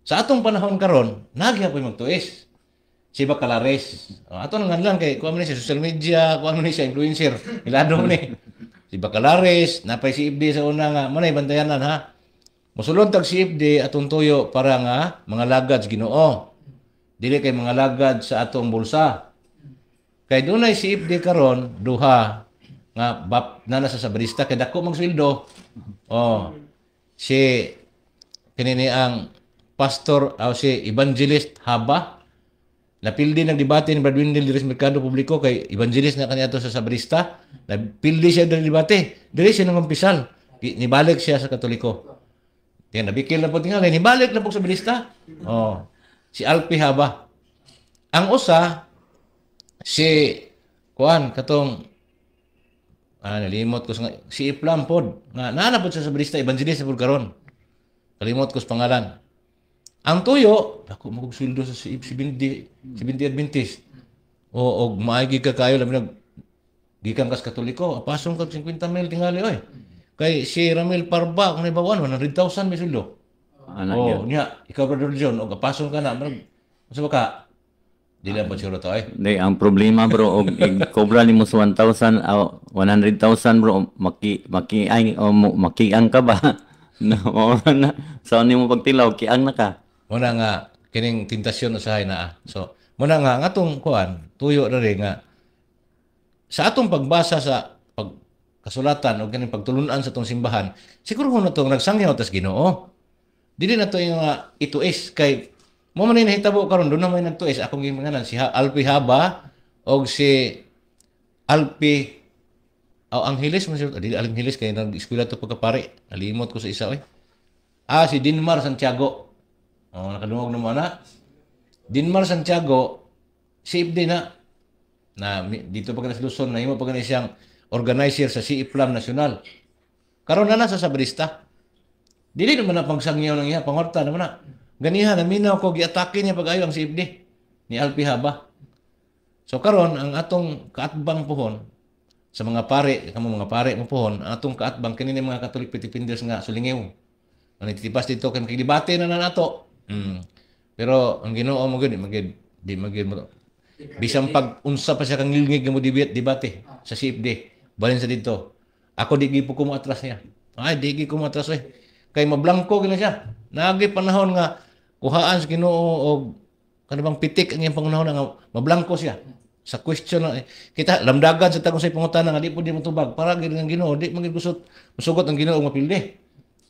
Sa atong panahon karon, nagyapon magtuis si Bacalares. Ato nga lang kay kuan man ni sa social media, kuan man ni sa influencer, ilado man ni. Si Bacalares, napay si Ibdi sa una nga, manay bantayanan ha. Mosulod tag si Ibdi atong tuyo para nga mga lagad sa Ginoo. Dili kay mga lagad sa atong bulsa. Kay dunay si Ibdi karon duha nga nana sa sabrista kay dako magsweldo. Si kinini ang pastor o si evangelist Haba napildi nagdebate ni Brad Windel diri sa merkado publiko kay evangelist na kaniadto sa sabrista. Napildi siya diri debate. Diri siya nang umpisal. Nibalik siya sa Katoliko. Kaya nabikil na po tingali. Nibalik na po sa sabrista. Si Alpi Haba. Ang usa si kuan katong nalimot ko si Iplam pod nga naanapod sa sabrista evangelist pod karon. Kalimot ko sa pangalan. Ang tuyo, ako magsuldo sa si Binti Adventist. Og maagi ka kayo labi gikan kas Katoliko, apasong kag 50,000 tingali oy. Kay si Ramil Parba kung naibawan 100,000 may suldo. Niya ikaw Brother John og apasong ka na sa baka dili ba sure to ay. Di ang problema bro og cobra nimo sa 1,000 100,000 bro makiang ka ba? Na sa nimo pagtilaw kiang na ka. Muna nga kining tentasyon usahay na. So muna nga atong kuan tuyo ra rin nga sa atong pagbasa sa pagkasulatan o kining pagtulunan sa atong simbahan siguro na to nagsangyaw tas Ginoo. Dili na to yung ituis kay mo man ni nahitabo karon do na may nagtuis akong ginganan si Alpi Haba og si Alpi Angeles man siya dili Angeles kay nag-eskwela to pagkapare nalimot ko sa isa oy. Si Dinmar Santiago. Nakadungog na mo na. Dinmar Santiago si Ibdi na dito pag Luzon na imo pag siyang organizer sa CIPLAM National. Karon na sa sabrista. Dili naman na pagsangyaw ng iya pangorta naman na. Ganiha naminaw ko giatake niya pag-ayo ang si Ibdi ni Alpi Haba. So karon ang atong kaatbang puhon sa mga pare, kamo mga pare mo puhon, ang atong kaatbang kini mga Catholic Pitipinders nga sulingiw. Ang nagtitipas dito kay makidebate na nato. Pero ang Ginoo mo gud di magid mo. Bisang pag unsa pa siya kang ngilngig mo debate sa CFD. Balin sa dito. Ako di gyud ko mo atras niya. Ay di gyud ko mo atras kay mablangko gina siya. Nagi panahon nga kuhaan sa Ginoo og kanang pitik ang iyang pangunahon nga mablangko siya. Sa question na kita lamdagan sa tagong sa pangutana nga di po di mo tubag para gid ang Ginoo di magid kusot musugot ang Ginoo mapildi.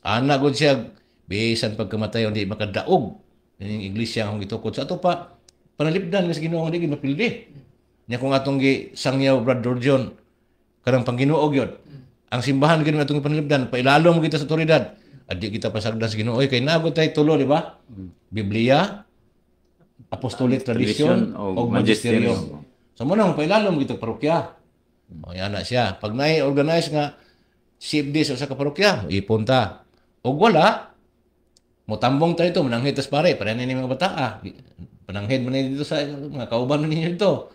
Ana gud siya bisan pagkamatay di makadaog ning iglesia ang gitukod sa ato pa panalipdan sa Ginoo nga di gid mapildi. Nya kung atong gi sangyaw Brother John karang Pangginoo gyud. Ang simbahan gid atong panalipdan pailalom kita sa otoridad. Adi kita pasagdan sa Ginoo kay nagod tay tulo di ba? Biblia, apostolic tradition o magisterium. So mo nang pailalom kita parokya. O yan na siya. Pag na-organize nga CFD sa kaparokya, ipunta. O wala, mutambong tayo ito, mananghid tas pare, para na mga bata. Pananghid mo na dito sa mga kauban mo ninyo dito.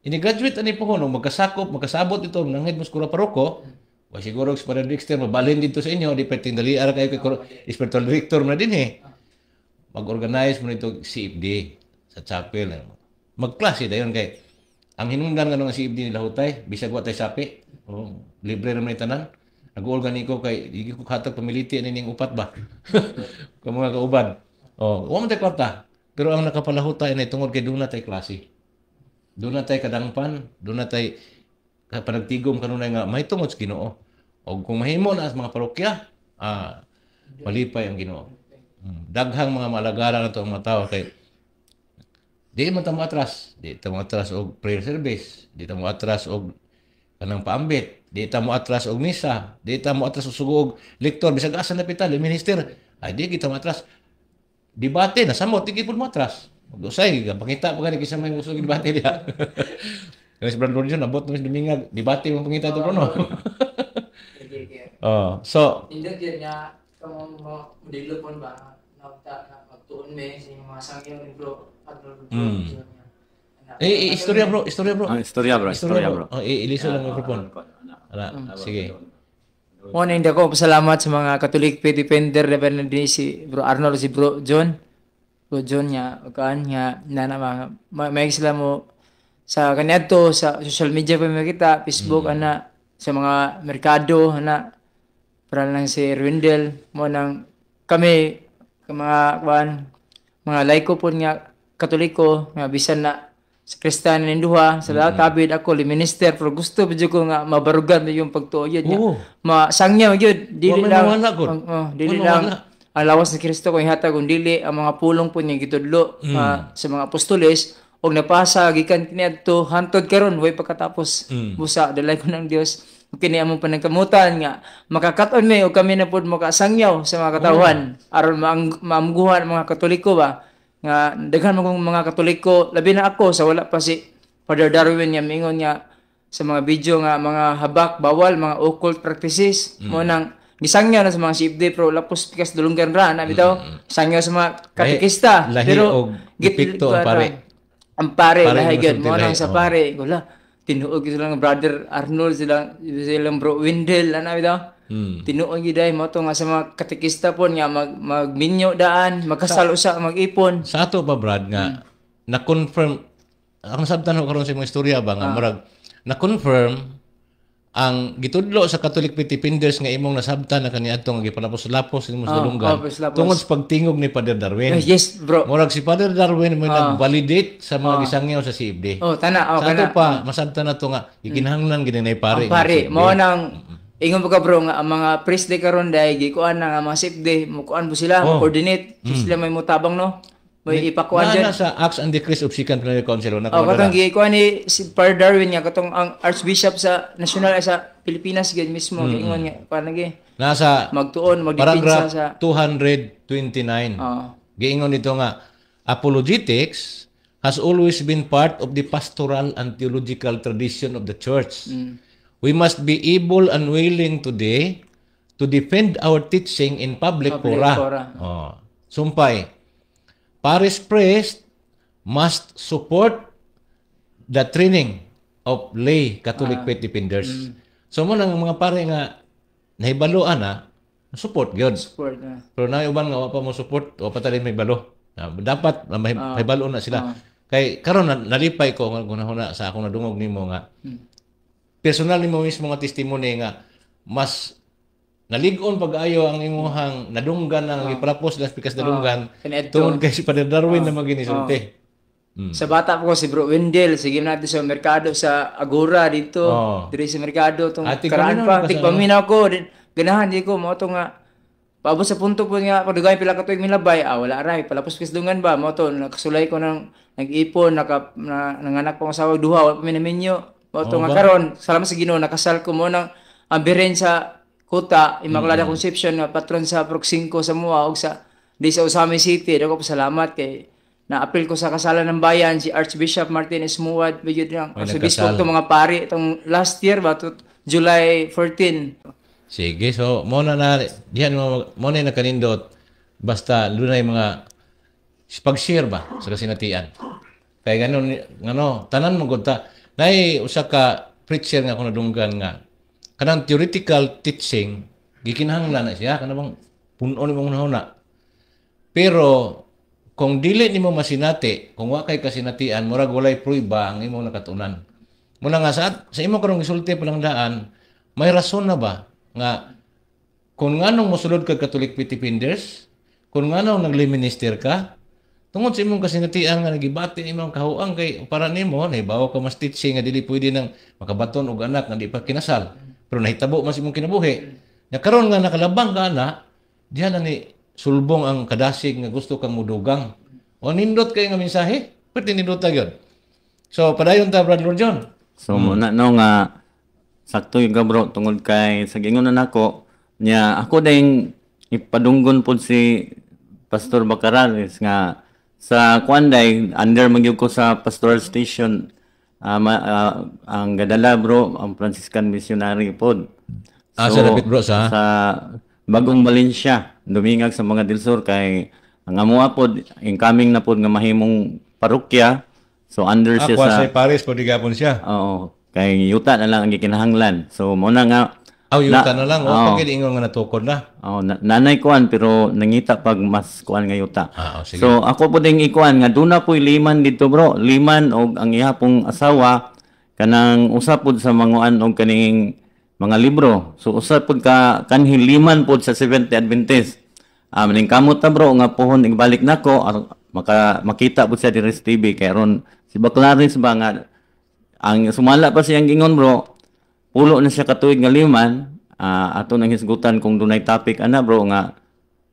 Ini-graduate ani po ko, magkasakop, magkasabot ito, mananghid mo sa kura paroko. O siguro, Father Dexter, mabalhin dito sa inyo, di pwedeng daliara kayo kay spiritual director na din Mag-organize mo nito CFD sa chapel. Mag-klase dayon kay ang hinungdan nga ng CFD nila hutay, bisag wa tay sapi. Libre naman tanan. Nag-organiko kay di ko hatag pamiliti ani ning upat ba. Kung mga kauban. Wa man tay kwarta. Pero ang nakapalahutay na tungod kay duna tay klase. Duna tay kadangpan, duna tay panagtigom kanunay nga may tungod sa Ginoo. O kung mahimo na sa mga parokya, malipay ang Ginoo. Daghang mga malagaran nato ang mga tawo kay di man tamo atras, di tamo atras og prayer service, di tamo atras og kanang paambit, di tamo atras og misa, di tamo atras og sugog lektor bisag asa na pital minister. Ay di kita matras. Debate na samot di gid mo atras. Usay pangita pa gani kisa may gusto debate diha. Kaya si Brother John abot na dumingag, debate mo pangita to no. So indot yun nga kamo mo modelo pon ba na magtuon me sa mga sangyaw ni bro. Istorya bro. Istorya bro. Iliso lang ang mikrofon. Sige. Una hindi ako pasalamat sa mga Catholic Faith Defender na din si Bro Arnold, si Bro John. Bro John niya, kaan niya, may sila mo sa kanyato, sa social media pa makita, Facebook, sa mga merkado, para lang si Rwindel, mo nang kami, mga laiko po nga, Katoliko, nga bisan na sa Kristiyano ng duha, sa lahat tabid ako, minister, pero gusto pa ko nga mabarugan na yung pagtuoyod niya. Masangya, yun, dili lang, ang lawas ni Kristo kung ihatag, kung dili, ang mga pulong po niya gitudlo sa mga apostoles, o napasa, gikan kinadto, hantod karon way pagkatapos, busa, dalay ko ng Dios, kini among panagkamutan nga, makakaton may, o kami na po makasangyaw sa mga katawhan, aron maamguhan mga Katoliko ba, nga daghan mo mga Katoliko, labi na ako sa wala pa si Father Darwin nga mingon nga sa mga video nga mga habak bawal mga occult practices mo nang gisangyaw na sa mga CFD pero lapos pikas dulunggan ra na bitaw sangyaw sa mga katekista pero gipikto ang pare lahi gid mo nang sa pare gula tinuog sila ng Brother Arnold silang Bro Windel ana bitaw tinuon giday mo to nga sa mga katekista pon nga magminyo daan magkasalo sa mag-ipon sa ato pa Brad nga na-confirm ang sabtan ko karon sa mga istorya ba nga murag na-confirm ang gitudlo sa Catholic Faith Defenders nga imong nasabtan na kaniadto nga gipalapos-lapos imong sa dulungan tungod sa pagtingog ni Father Darwin. Yes bro. Murag si Father Darwin mo nag-validate sa mga gisangyaw sa CFD. Tana sa ato pa masabtan na to nga ikinahanglan gid nay pare. Pare mo nang ingon pa ka bro nga ang mga priest de karon dai gikuan na nga mga CFD mo kuan po sila coordinate sila may mutabang no. May ipakuan dyan. Sa Acts and Decrees of Second Plenary Council. Katong gikuan ni si Father Darwin nga katong ang Archbishop sa national sa Pilipinas gid mismo giingon nga parang nasa magtuon magdipinsa sa 229. Giingon dito nga apologetics has always been part of the pastoral and theological tradition of the church. We must be able and willing today to defend our teaching in public fora. Sumpay. Parish priest must support the training of lay Catholic Faith Defenders. So mo nang mga pare nga nahibaluan support gyud. Support na. Pero na uban nga wa pa mo support o pa tali may balo. Dapat may balo na sila. Kay karon nalipay ko nga gunahuna sa akong nadungog nimo nga. Personal nimo mismo nga testimony nga mas nalig-on pag-ayo ang imuhang nadunggan ng ipalapos las pikas nadunggan tungod kay si Padre Darwin na maginisulti. Sa bata po ko si Bro Wendell, sige natin sa merkado sa Agora dito, diri sa merkado tong karaan pa, tigpaminaw ko, ganahan di ko mo to nga paabot sa punto po nga padugay pila ka tuig milabay, wala aray, palapos kisdungan ba mo to nakasulay ko ng nag-ipon, nanganak pa ang asawa duha, wala pa minaminyo, mo to nga karon, salamat sa Ginoo nakasal ko mo ng ambiren sa Kuta, Immaculada Conception nga patron sa Proxinco sa Mua ug sa di sa Usami City. Dako salamat kay na-appeal ko sa kasalan ng bayan si Archbishop Martin Esmuad bigod ng Archbishop to mga pari itong last year ba to July 14. Sige, so mo na dihan mo na nakanindot basta lunay mga pag-share ba sa kasinatian. Kay ngano tanan mo gud ta nay usa ka preacher nga ako nadunggan nga kanang theoretical teaching gikinahanglan na siya kanang punon mo na. Pero kung dili nimo masinati, kung wa kay kasinatian, murag walay prueba ang imong nakatunan. Muna nga sa imong karong gisulti palang daan, may rason na ba nga kung nganong mosulod kag Catholic Pitipinders, kung nganong nagli-minister ka, tungod sa imong kasinatian nga nagibati imong kahuang kay para nimo nahibaw ka mas teaching nga dili pwede nang makabaton og anak nga di pa kinasal. Pero nahitabo mas imong kinabuhi. Nya karon nga nakalabang ka na, diha na ni sulbong ang kadasig nga gusto kang mudugang. O nindot kay nga mensahe, pwede nindot ta gyud. So padayon ta Brother John. So muna nga sakto yung bro tungod kay sa gingon nako nya ako ding ipadunggon pod si Pastor Bacarales nga sa Kwanday under magyud ko sa pastoral station. Ang gadala bro ang Franciscan missionary pod. So, sa David bro sa Bagong Valencia dumingag sa mga dilsur kay ang amuha pod incoming na pod nga mahimong parokya. So under siya sa Paris pod gapon siya. Oo, kay yuta na lang ang gikinahanglan. So mo na nga yuta na lang o pagid ingon nga natukod na. Nanay kuan pero nangita pag mas kuan nga yuta. Sige. So ako po ding ikuan nga duna po'y liman dito bro, liman og ang ihapong asawa kanang usapod sa manguan og kaning mga libro. So usapod ka kanhi liman pod sa Seventh Adventist. Maning kamot ta bro nga pohon ibalik nako makita pud siya diri sa TV kay ron si Baclaris ba nga ang sumala pa siyang gingon bro pulo na siya katuig nga liman ato nang hisgutan kung dunay topic ana bro nga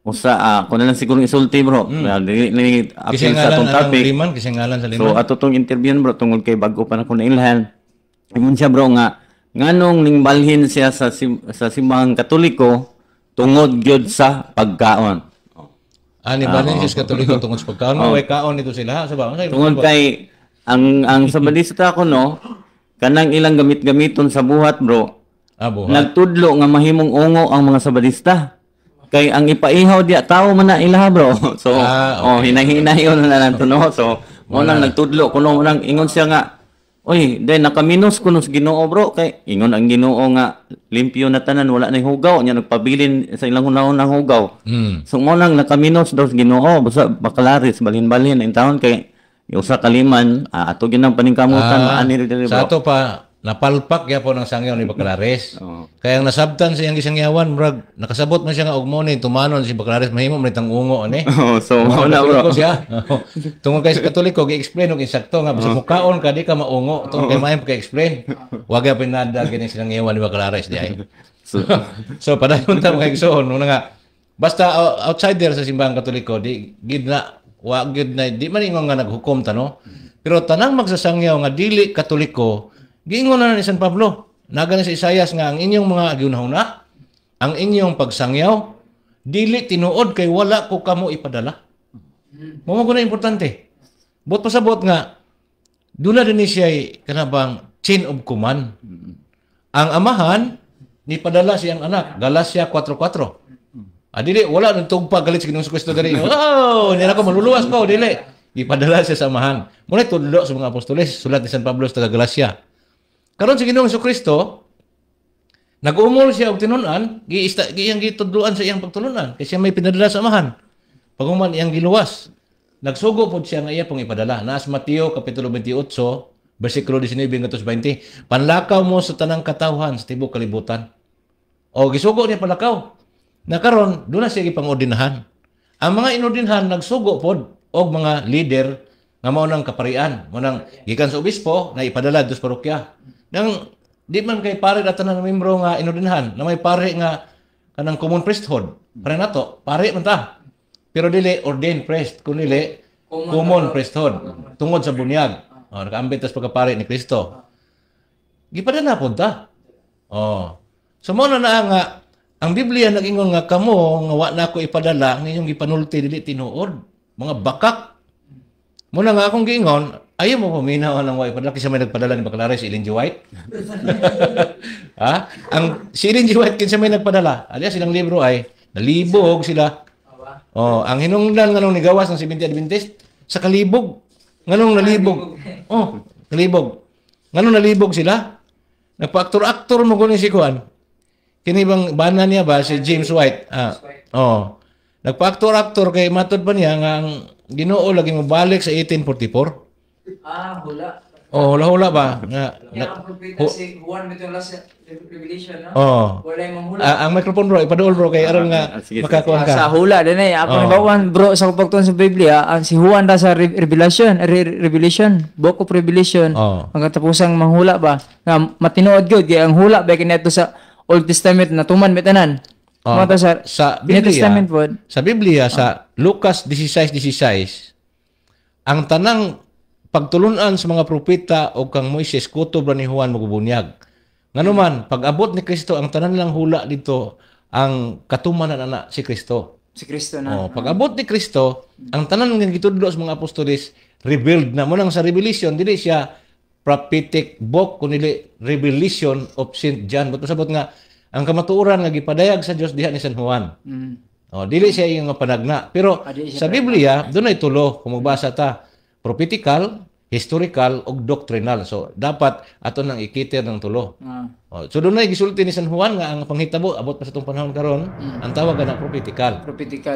usa ko na lang siguro isulti bro dili apil sa atong topic liman kasi ngalan sa liman. So ato tong interview bro tungod kay bago pa na ko nailhan ingon siya bro nga nganong ningbalhin siya sa simbahang Katoliko tungod gyud sa pagkaon. Ni balhin siya sa Katoliko tungod sa pagkaon. Way kaon nito sila sa ba? Tungod kay ang sabadista ko no kanang ilang gamit-gamiton sa buhat bro. Buhat. Nagtudlo nga mahimong ungo ang mga sabadista. Kay ang ipaihaw diya tao man na ilaha bro. So hinay-hinayon na lang to no. So mo nang nagtudlo kuno nang ingon siya nga oy, dahil nakaminos ko sa Ginoo bro kay ingon ang Ginoo nga limpyo na tanan wala na hugaw nya nagpabilin sa ilang hunahon ng hugaw. So mo nang nakaminos daw sa Ginoo basta Baclaris balhin-balhin ang taon kay usa ka liman ato ginang paningkamutan ani diri bro. Sa ato pa napalpak gyapon ang sangyaw ni Baclaris. Kaya ang nasabtan sa iyang gisangyawan murag nakasabot man siya nga og mo ni tumanon si Baclaris mahimo man itang ungo ani. So mo na bro. Tungod kay sa Katoliko gi-explain og insakto nga basta mukaon ka di ka maungo tungod kay mahimo ka explain. Wa gyud pinada kini silang ngiyawan ni Baclaris di ay. So padayon ta mga igsoon una nga basta outsider sa simbahang Katoliko di gid na wa gid na di man ingon nga naghukom ta no. Pero tanang magsasangyaw nga dili Katoliko giingon na ni San Pablo, naga na sa Isayas nga ang inyong mga ginahuna, ang inyong pagsangyaw, dili tinuod kay wala ko kamo ipadala. Mo na importante. Bot pasabot nga, dula din siya kanabang chain of command. Ang amahan, ni padala siyang anak, Galacia 4:4. Dili, wala nang tugpa galit sa Ginoong Kristo diri. Niya ko maluluwas ko, dili. Ipadala siya sa amahan. Muna tudlo sa mga apostoles, sulat ni San Pablo sa Galacia. Karon sa Ginoong Kristo, Nag-umol siya og tinunan, iyang gitudloan sa iyang pagtulunan kasi may pinadala sa amahan. Paguman iyang giluwas. Nagsugo pod siya nga iya pong ipadala. Naas Mateo kapitulo 28, bersikulo 19 hanggang 20. Panlakaw mo sa tanang katawhan sa tibuok kalibutan. O gisugo niya palakaw. Nakaron doon na siya gipangordinahan. Ang mga inordinahan nagsugo pod og mga leader nga mao nang kaparian, mo nang gikan sa obispo na ipadala dos parokya. Nang di man kay pare at tanan membro nga inordinahan, na may pare nga kanang common priesthood. Pare nato, pare man ta. Pero dili ordained priest, kunili common priesthood tungod sa bunyag. Nakaambit tas pagkapare ni Kristo. Gipadala pod ta. So mo na nga ang Biblia nag-ingon nga kamo nga wa na ko ipadala ang inyong gipanulti dili tinuod, mga bakak. Mo na nga akong giingon, ayaw mo paminaw ng wa ipadala kasi may nagpadala ni Baclares si Ellen G. White. Ang si Ellen G. White kinsa may nagpadala, alias silang libro ay nalibog sila. Ang hinungdan nganong nigawas ng Seventh-day Adventist sa kalibog. Nganong nalibog? Nalibog. Nganong nalibog sila? Nagpa-aktor-aktor mo kunin si Kuan. Kini bang bana niya ba si James White? Nagpa-aktor-aktor kay matod pa niya nga ang Ginoo lagi mo balik sa 1844. Hula. Hula-hula ba? Ang propeta si Juan bitaw last Revelation, no? Wala yung manghula. Ang microphone bro, ipaduol bro kay aron nga makakuha ka. Sa hula din ako nabawaan bro sa pagtuon sa Biblia, ang si Juan da sa Revelation, Book of Revelation, ang katapusang manghula ba? Nga matinuod gyud kay ang hula ba kinato sa Old Testament na tuman bitanan. Sa Biblia, sa Lucas 16:16, ang tanang pagtulunan sa mga propeta o kang Moises kutob ra ni Juan magubunyag. Nganuman, pag-abot ni Kristo, ang tanan lang hula dito, ang katumanan na si Kristo. Si Kristo na. Pag-abot ni Kristo, ang tanan nga gitudlo sa mga apostoles, revealed na. Munang sa Revelation, dili siya prophetic book, kundi Revelation of St. John. Ba't sabot nga, ang kamatuoran nga gipadayag sa Dios diha ni San Juan. Dili siya yung panagna. Pero sa Biblia, doon ay tulo. Kung magbasa ta, prophetical, historical, o doctrinal. So, dapat ato nang ikitir ng tulo. So, doon ay gisulti ni San Juan nga ang panghitabo, abot pa sa itong panahon karon, ang tawag na prophetical.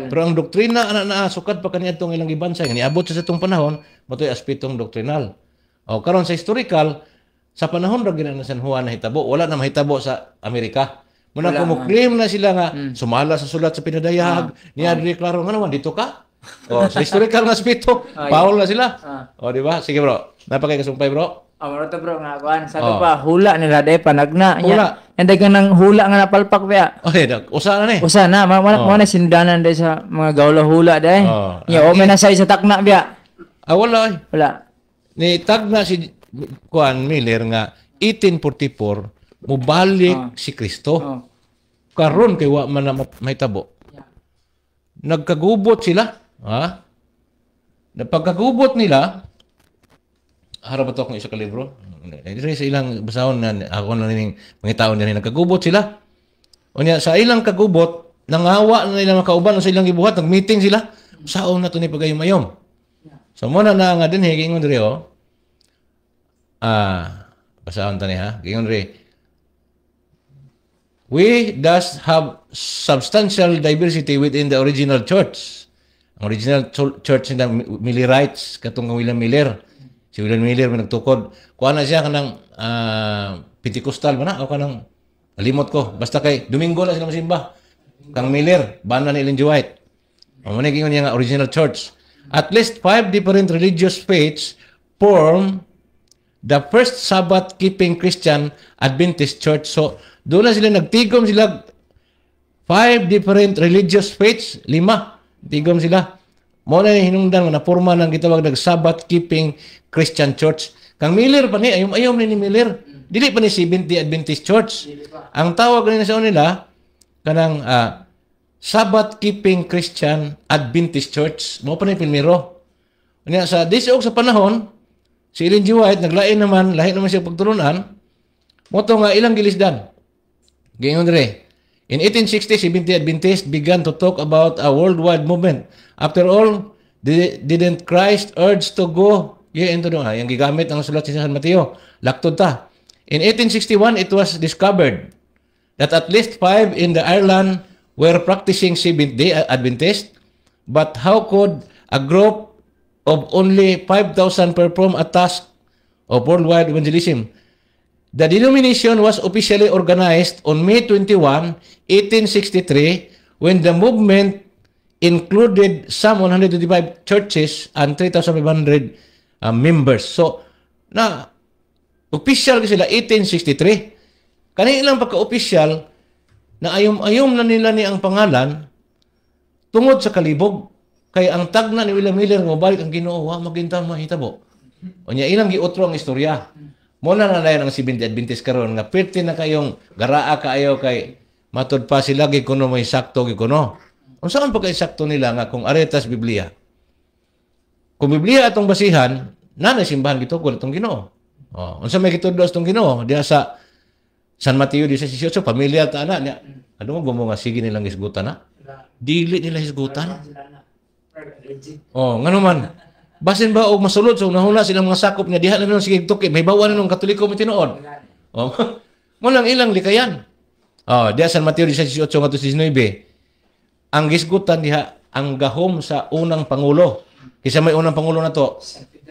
Pero ang doktrina, sukad pa kaniya itong ilang gibansay. Niabot sa itong panahon, mato'y aspetong doctrinal. Karon sa historical, sa panahon ra gina San Juan na hitabo, wala na mahitabo sa Amerika. Muna kumuklaim na sila nga sumala sa sulat sa pinadayag, niya deklaro nga naman dito ka. Sa historical nga aspeto, Paul na sila. Di ba? Sige bro. Napakay kasumpay bro. Maroto bro nga kuan. Sabi pa hula nila day panagna. Hula. Yan dagang nang hula nga napalpak ba. Usa na ni. Usa na, mo na sindanan day sa mga gawla hula day. Ya o may nasay sa takna ba. Wala. Wala. Ni tagna si Juan Miller nga 1844 mubalik si Kristo. Karon kay wa man mahitabo. Nagkagubot sila, Napagkagubot nila, harap ito akong isa ka libro. Sa ilang basahon na ako na ning mga tao na nagkagubot sila. Unya sa ilang kagubot, nangawa na ilang makauban sa ilang gibuhat, nag-meeting sila. Saon na to ni pagayom-ayom. So muna na nga din gingon diri basahon tani ha. Gingon diri. We thus have substantial diversity within the original church. Ang original church nila Millerites, katong William Miller. Si William Miller may nagtukod. Kuha na siya kanang Pentecostal ba na? O kanang, nalimot ko. Basta kay Domingo lang sila masimba. Kang Miller, bana ni Ellen G. White. Ang manigingon niya nga original church. At least 5 different religious faiths form the first Sabbath-keeping Christian Adventist church. So, doon na sila nagtigom sila 5 different religious faiths, 5. Tigom sila. Mo na hinungdan na porma ng gitawag nag Sabbath-keeping Christian church. Kang Miller pa ni, ayom ni Miller. Dili pa ni Seventh-day Adventist Church. Ang tawag nila sa nila, kanang Sabbath-keeping Christian Adventist Church. Mo pa ni Pilmiro. Sa disog sa panahon, si Ellen G. White, lahi naman siya pagtulunan, mo to nga ilang gilisdan. Gingon dire. In 1860, Seventh-day Adventists began to talk about a worldwide movement. After all, didn't Christ urge to go? Into yung gigamit ang sulat sa San Mateo. Laktod ta. In 1861, it was discovered that at least 5 in the Ireland were practicing Seventh-day Adventist, but how could a group of only 5,000 perform a task of worldwide evangelism? The denomination was officially organized on May 21, 1863, when the movement included some 125 churches and 3,500 members. So, official sila 1863. Kanilang pagka-official, na ayom-ayom na nila ni ang pangalan tungod sa kalibog. Kaya ang tagna ni William Miller nga balik ang Ginoo, magintang mahitabo. O niya ilang giotro ang istorya. Muna na layan ang Seventh-day Adventist karon nga perti na kayong garaa kaayo kay matud pa sila gi kuno may sakto gi kuno. Unsaon pa kay sakto nila nga kung aretas Biblia? Kung Biblia atong basihan, nanay simbahan gitukod atong Ginoo. Unsa may gitudlo atong Ginoo diha sa San Mateo 16:18 pamilya ta ana niya. Ano mo nga sige nilang isgutan na? Dili nila isgutan. Ngano man. Basin ba og masulod so nahuna silang mga sakop nga diha na nung sige tuki may bawa na nung Katoliko mo tinuod. Mo lang ilang likayan. Diha San Mateo 18:19. Ang gisgutan diha ang gahom sa unang pangulo. Kisa may unang pangulo na to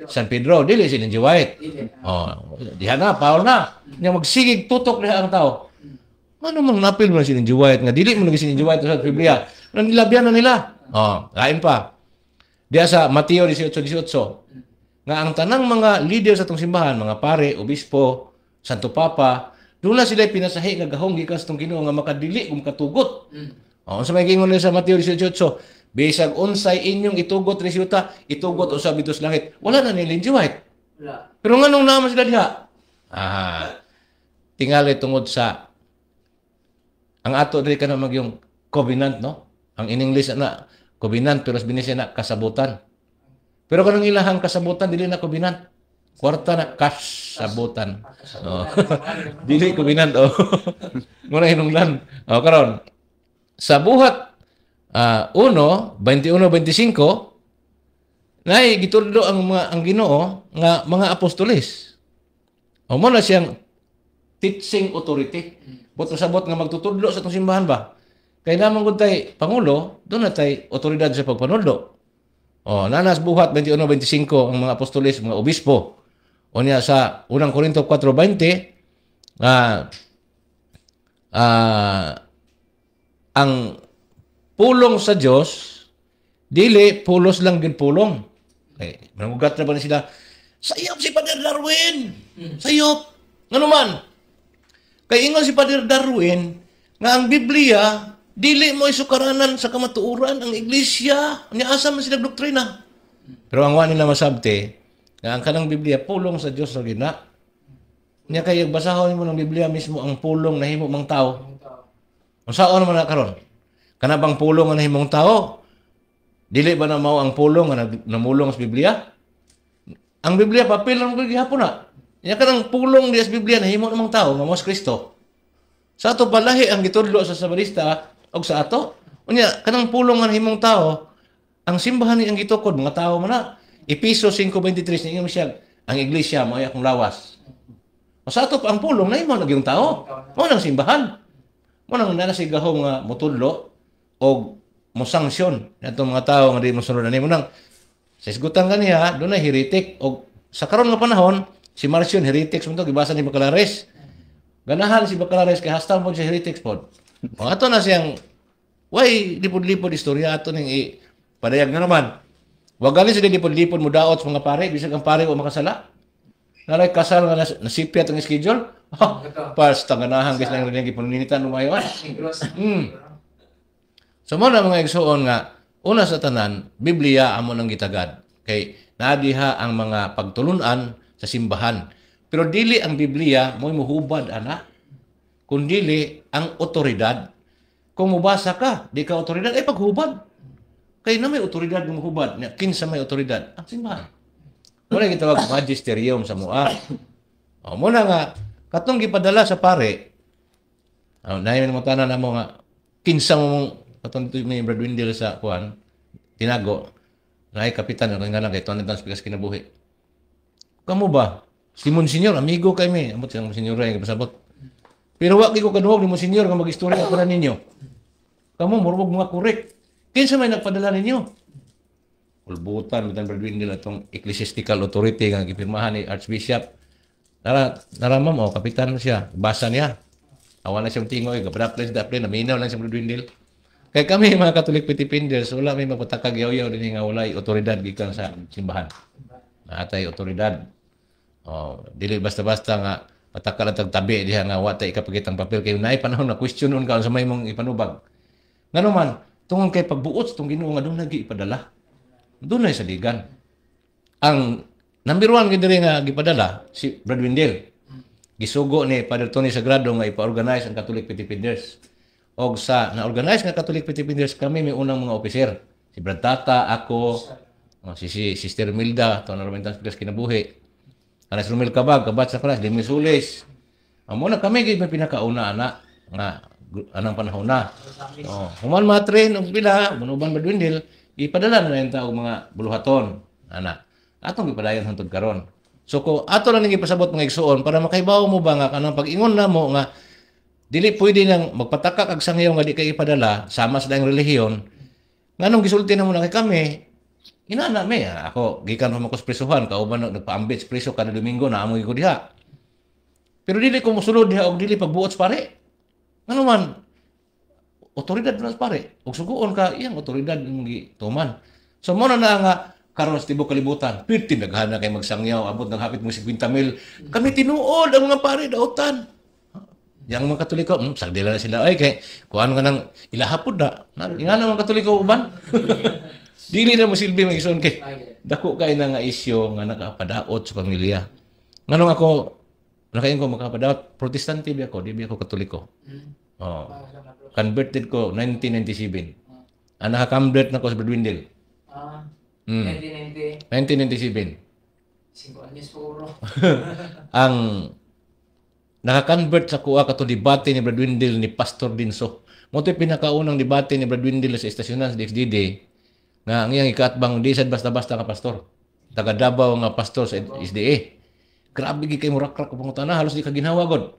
San Pedro, dili si Ellen G. White. Diha na, Paul na. Nya magsigig tutok diha ang tao. Ano mang napil mo si Ellen G. White nga dili mo lagi si Ellen G. White sa Biblia. Nang nilabyan na nila. Lain pa. Diya sa Mateo 18:18 nga ang tanang mga leader sa itong simbahan, mga pare, obispo, Santo Papa, doon na sila pinasahi nga gahong gikan sa itong Ginoo nga makadili kung katugot. Sa may gingon nila sa Mateo 18:18, bisag unsay inyong itugot resulta, itugot usab dito sa langit. Wala na ni Ellen G. White. Pero nganong naman sila diha? Tingali tungod sa ang ato diri kana magyong covenant, no? Ang in English na covenant, pero sa Binisan na kasabutan. Pero kanang ilahang kasabutan, dili na covenant. Kwarta na kasabutan. Dili covenant. Muna hinunglan. Karon sa buhat 1:21-25, nay gitudlo ang Ginoo nga mga apostoles. Mo na siyang teaching authority. Buto sabot nga magtutudlo sa itong simbahan ba? Kaya naman kung tayo Pangulo, doon na tayo otoridad sa pagpanudlo. Nanas buhat 21-25 ang mga apostoles, mga obispo. O niya sa 1 Corinto 4:20, ang pulong sa Diyos, dili, pulos lang din pulong. Okay. Manugat na ba na sila, sayop si Padre Darwin! Sayop! Nga naman? Kaya ingon si Padre Darwin, nga ang Biblia, dili mo isukaranan sa kamatuuran ang iglesia. Niasa man sila doktrina. Pero ang wani na masabte, nga ang kanang Biblia, pulong sa Diyos na gina. Niya kayo, basahon mo ng Biblia mismo ang pulong na himo mang tao. Ang saan naman na karon? Kanabang pulong na himong tao? Dili ba na mao ang pulong na namulong sa Biblia? Ang Biblia, papel lang gihapon na. Niya kanang pulong di sa Biblia na himo namang tao, nga mas Kristo. Sa ato balahi ang gitudlo sa Sabarista, og sa ato, unya kanang pulong nga himong tao, ang simbahan ni ang gitukod mga tao man na. Episo 5:23 niya siya, ang iglesia mao akong lawas. O sa ato pa ang pulong na himo nagyong tao. Mo nang simbahan. Mo nang nanasigahom nga motudlo og mosanksyon natong mga tao nga di mo sunod ani mo nang sa isgutan kaniya doon na heretic og sa karon nga panahon si Marcion heretics mo to gibasa ni Bacalares. Ganahan si Bacalares kay hastang mo si heretics pod. O ato na siyang, way, lipod-lipod istorya ato ning padayag na naman. Wag galing sila lipod-lipod mo daot sa mga pare, bisag ang pare o makasala. Naray kasal nga nasipya itong schedule. Pas, tanganahan guys na yung rinigay panuninitan umayon. So mo na mga igsuon nga, una sa tanan, Biblia amo nang gitagad. Kay naadiha ang mga pagtulunan sa simbahan. Pero dili ang Biblia mo'y muhubad, ana. Kundili ang otoridad. Kung mubasa ka, di ka otoridad, ay paghubad. Kaya na may otoridad ng hubad. Kinsa may otoridad? Ang simbahan. Muna gitawag magisterium sa mua. Muna nga, katong gipadala sa pare, nahimin mo tanan na mo nga, kinsa mo katong may Brad Windel sa kuan, tinago, naay kapitan, nga lang, kay Tony Dance, pikas kinabuhi. Kamu ba? Si Monsignor, amigo kami. Amot silang Monsignor ay pasabot. Pero wa ko kaduog ni mo senior nga mag-istorya para ninyo. Kamo murmog mga correct. Kinsa may nagpadala ninyo? Ulbutan bitan Brad Windel atong ecclesiastical authority nga gipirmahan ni Archbishop. Naramam o kapitan siya, basa niya. Awan na siyang tingoy, kapadaples daple naminaw lang si Brad Windel. Kaya kami mga Catholic Pitipinders, wala may magpatakag yaw-yaw din nga walay otoridad gikan sa simbahan. Atay otoridad. Dili basta-basta nga patakal at tabi diha nga watay ikapagitang papel kay naay panahon na questionon ka sa may mong ipanubag. Ngano man tungod kay pagbuot tong Ginoo nga doon lagi ipadala. Doon na sa ligan. Ang number 1 gid diri nga gipadala si Brad Windel. Gisugo ni Father Tony Sagrado nga ipa-organize ang Catholic Pitipinders. Og sa na-organize nga Catholic Pitipinders kami may unang mga opiser. Si Brad Tata, ako, si Sister Milda, to na Romentan Pilas kinabuhi. Anas Romel Cabag, kabat sa class, Demi Sulis. Amo na kami gid may pinakauna ana nga anang panahon na. Human matren og pila, manuban Brad Windel, ipadala na yung tao mga buluhaton. Ana. Atong ipadayon hangtod karon. So ko ato lang ning ipasabot mga igsuon para makaibaw mo ba nga kanang pag-ingon namo nga dili pwede nang magpatakak ag sangyaw nga di kay ipadala sama sa daing relihiyon. Nganong gisulti namo na kay kami inana me ako gikan pa makos prisuhan kauban nagpaambit sa priso kada Domingo na amoy ko diha. Pero dili ko mosulod diha og dili pagbuot sa pare. Ngano man otoridad na sa pare og suguon ka iyang otoridad mong gituman. So mo na nga karon sa tibok kalibutan, pwede naghana kay magsangyaw, abot ng hapit mo 50,000. Kami tinuod ang mga pare dautan. Yang mga Katoliko, sagdila na sila, ay kay kuan nga nang ilahapod na. Ingana mga Katoliko uban. Dili na mo silbi magison kay dako kay na nga isyu nga nakapadaot sa pamilya. Nganong ako nakain ko makapadaot Protestante bi ako, di bi ako Katoliko. Converted ko 1997. Ang naka-convert na ko sa Brad Windel. 1997. 5 anyos puro. Ang naka-convert sa kuha kato debate ni Brad Windel ni Pastor Dinso. Mo to'y pinakaunang debate ni Brad Windel sa estasyonan sa DXDD nga ang iyang ikaatbang di sad basta-basta nga pastor. Taga Davao nga pastor sa SDA. Grabe gi kay murakrak ko pangutana halos di ka ginhawa god.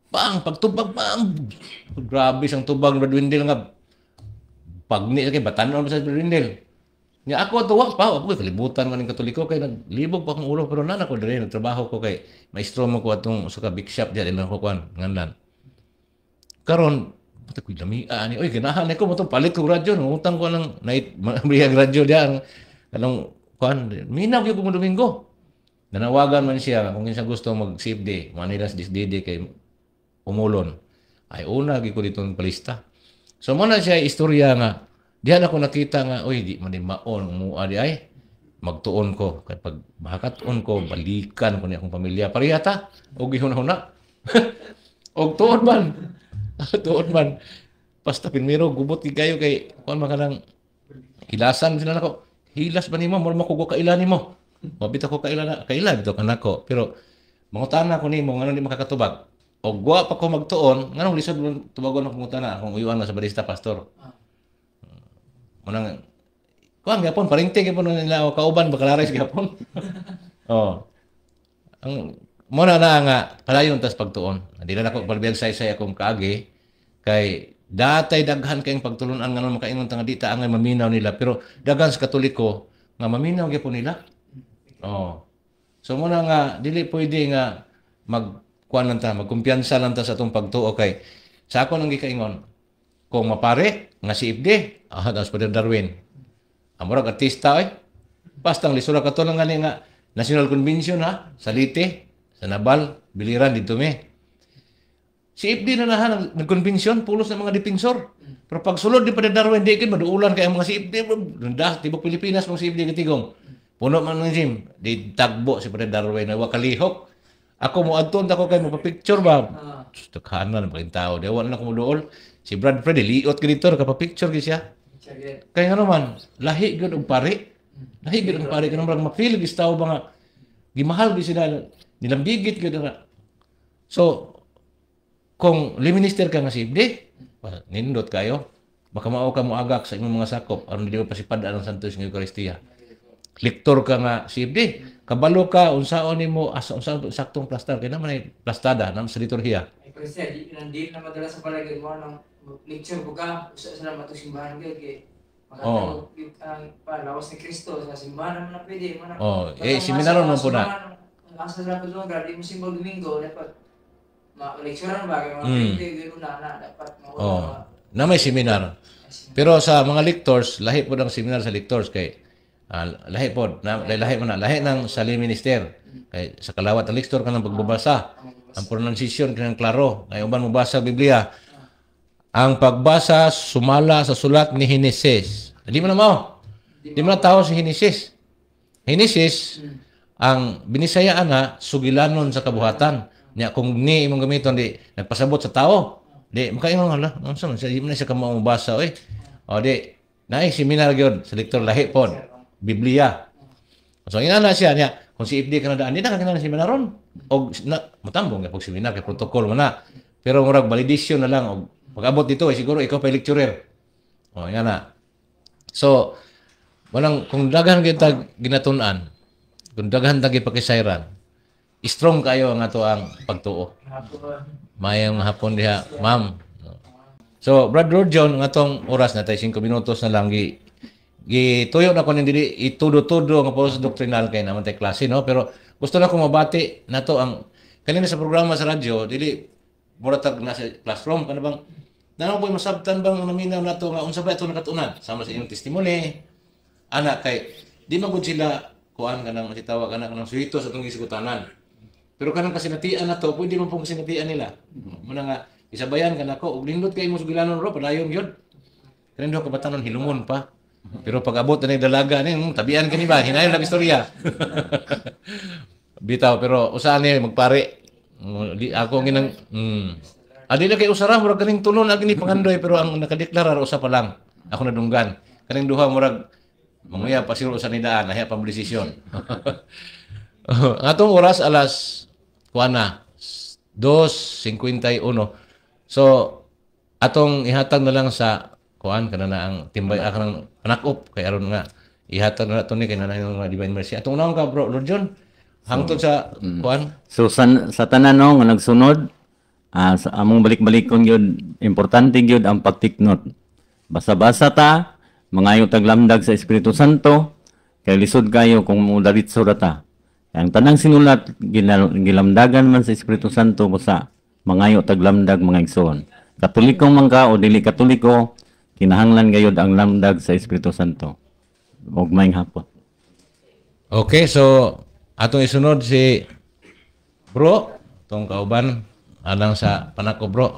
Pagtubag grabe sang tubag ni Brad Windel nga pagni kay batan-on sa Brad Windel. Nya ako tuwa pa ako kalibutan man ning Katoliko kay naglibog pa akong ulo pero nana ko diri nagtrabaho ko kay maestro mo ko atong suka big shop diha lang ko kuan nganlan. Karon pati ko lami ani oy ganahan ko mo palit ko radyo ngutang ko ng night briyag radyo diha anong kuan minaw gyud ko Domingo. Nanawagan man siya kung kinsa gusto mag CFD Manila DXDD kay umulon. Ay una gyud ko ditong palista. So mo na siya istorya nga diyan ako nakita nga, oy, di man maon, mua di ay, magtuon ko. Kaya pag makakatuon ko, balikan ko niya akong pamilya. Pariyata, o gihuna-huna. O tuon man. Tuon man. Basta pinmiro, gubot kayo kay, kung makanang hilasan sila na ko. Hilas ba ni mo? Mura makugo kailan ni mo. Mabita ko kailan bito ka na ko. Pero, mangutan na ko ni mo, nga di makakatubag. O gwa pa ko magtuon, nga nung lisod tubagon ako mangutan na, kung uyuan na sa barista pastor. Manang kuan gyapon paringting gyapon nila o kauban bakalares gyapon. Ang mo na nga palayon tas pagtuon. Dili na ako palbiyag say akong kaagi kay datay daghan kayong pagtulunan nganon makaingon tanga dita angay maminaw nila pero daghan sa Katoliko nga maminaw gyapon nila. So mo na nga dili pwede nga magkuan lang ta magkumpiyansa lang ta sa atong pagtuo kay sa ako nang gikaingon kung mapare nga si Ibde, das Father Darwin. Amurag artista Pastang lisura ka to lang nga National Convention sa Lite, sa Nabal, Biliran dito me. Si Ibde na nahan nag-convention pulos ng mga depinsor. Pero pag sulod ni Father Darwin di kin maduulan kay ang mga si Ibde tibok Pilipinas mga si Ibde gitigong. Puno man ng gym, di tagbo si Father Darwin na wakalihok. Ako mo adton ako kay mo picture ba. Tukhanan pag tao, dewa na ko mo duol. Si Brad Freddy, liot ka dito, kapapicture ka siya. Kaya nga naman, lahi gud og pare. Lahi gud og pare. Kaya naman, mapil, gistaw ba nga, gimahal gud sila, nilambigit gud na. So, kung liminister ka nga si Ibde, nindot kayo, baka mao ka mo agak sa inyong mga sakop, aron di mo pasipadaan ang Santos ng Eucharistia. lektor ka nga CFD, kabalo ka unsaon nimo unsaon saktong plastar kay naman ay plastada nang sa liturhiya. Pero sir, hindi na madala sa palagay mo ng lecture ko ka sa salamat to simbahan kay makatawag ang lawas ni Kristo sa simbahan naman na pwede mo na. Seminaron mo po na. Asa sa pagdong grade mo simbol Domingo dapat ma-lecturean ba kay mga pwede ganoon na dapat Na may seminar. Pero sa mga lectors, lahi po ng seminar sa lectors kay lahi po, lahi ng Salim Minister. Kay sa kalawat ng lector ka ng pagbabasa. Ang pronunciation ka ng klaro. Kaya uban mo basa Biblia. Ang pagbasa sumala sa sulat ni Henesis. Hindi mo na mao. Hindi mo na tao si Henesis. Henesis, ang binisayaan nga, sugilanon sa kabuhatan. Nya kung ni imong gamiton di nagpasabot sa tao. Di makaingon hala, unsa man di man siya ka mao basa oy. O di naay seminar gyud sa lektor lahi pod Biblia. So ina siya niya kung si FD ka na daan di na kanang seminaron og matambong pag seminar kay protocol man na. Pero murag validation na lang og pag-abot dito siguro ikaw pa lecturer. O ina na. So walang kung daghan gyud tag ginatun-an, kung daghan tag ipakisayran, strong kayo ang ato ang pagtuo. Mayang hapon diha, ma'am. So, Brother John, ang atong oras na tayo, 5 minutos na lang, gituyo na ko hindi itudo-tudo nga po sa doktrinal kay naman tayo klase, no? Pero gusto na ko mabati na to ang, kanina sa programa sa radyo, dili, buratag na sa classroom, kana bang, nanong po masabtan bang naminaw na to nga, unsa ba ito nakatunan? Sama sa inyong testimony, anak, kay, di magod sila, kuan ka nang masitawa ka ng suhito sa itong isigutanan. Pero kanang kasinatian na to, pwede mo pong kasinatian nila. Muna nga, isabayan ka na ko, ug lindot kayo mo sugilanon ro, padayon yun. Kanang doon kabatanon, hilumon pa. Pero pag abot na yung dalaga, tabian ka ni ba? Hinayon lang istorya. Bitaw, pero usahan niya magpare. Ako ang ginang, di na kayo usara, murag kaning tunon, ang gini pangandoy, pero ang nakadeklarar, usa pa lang. Ako nadunggan. Kaning duha, murag, manguya, pasiro sa nidaan, nahiya pamblisisyon. Ang atong oras, alas, kuana, 2:51. So, atong ihatag na lang sa kuan kana na ang timbay akang panakop kay aron nga ihatag na nato ni kay nanay nga Divine Mercy. Atong naon ka bro, Lord John. Hangtod sa kuan. So sa tanan no nga nagsunod, sa among balik-balikon gyud importante gyud ang pagtiknot. Basa-basa ta, mangayo tag lamdag sa Espiritu Santo, kay lisod kayo kung mudaritso ta. Ang tanang sinulat gilamdagan man sa Espiritu Santo sa mangayo taglamdag mga igsoon. Katoliko man ka o dili katoliko, kinahanglan gayud ang lamdag sa Espiritu Santo. Og maayong hapon. Okay, so atong isunod si bro, tong kauban alang sa panako bro.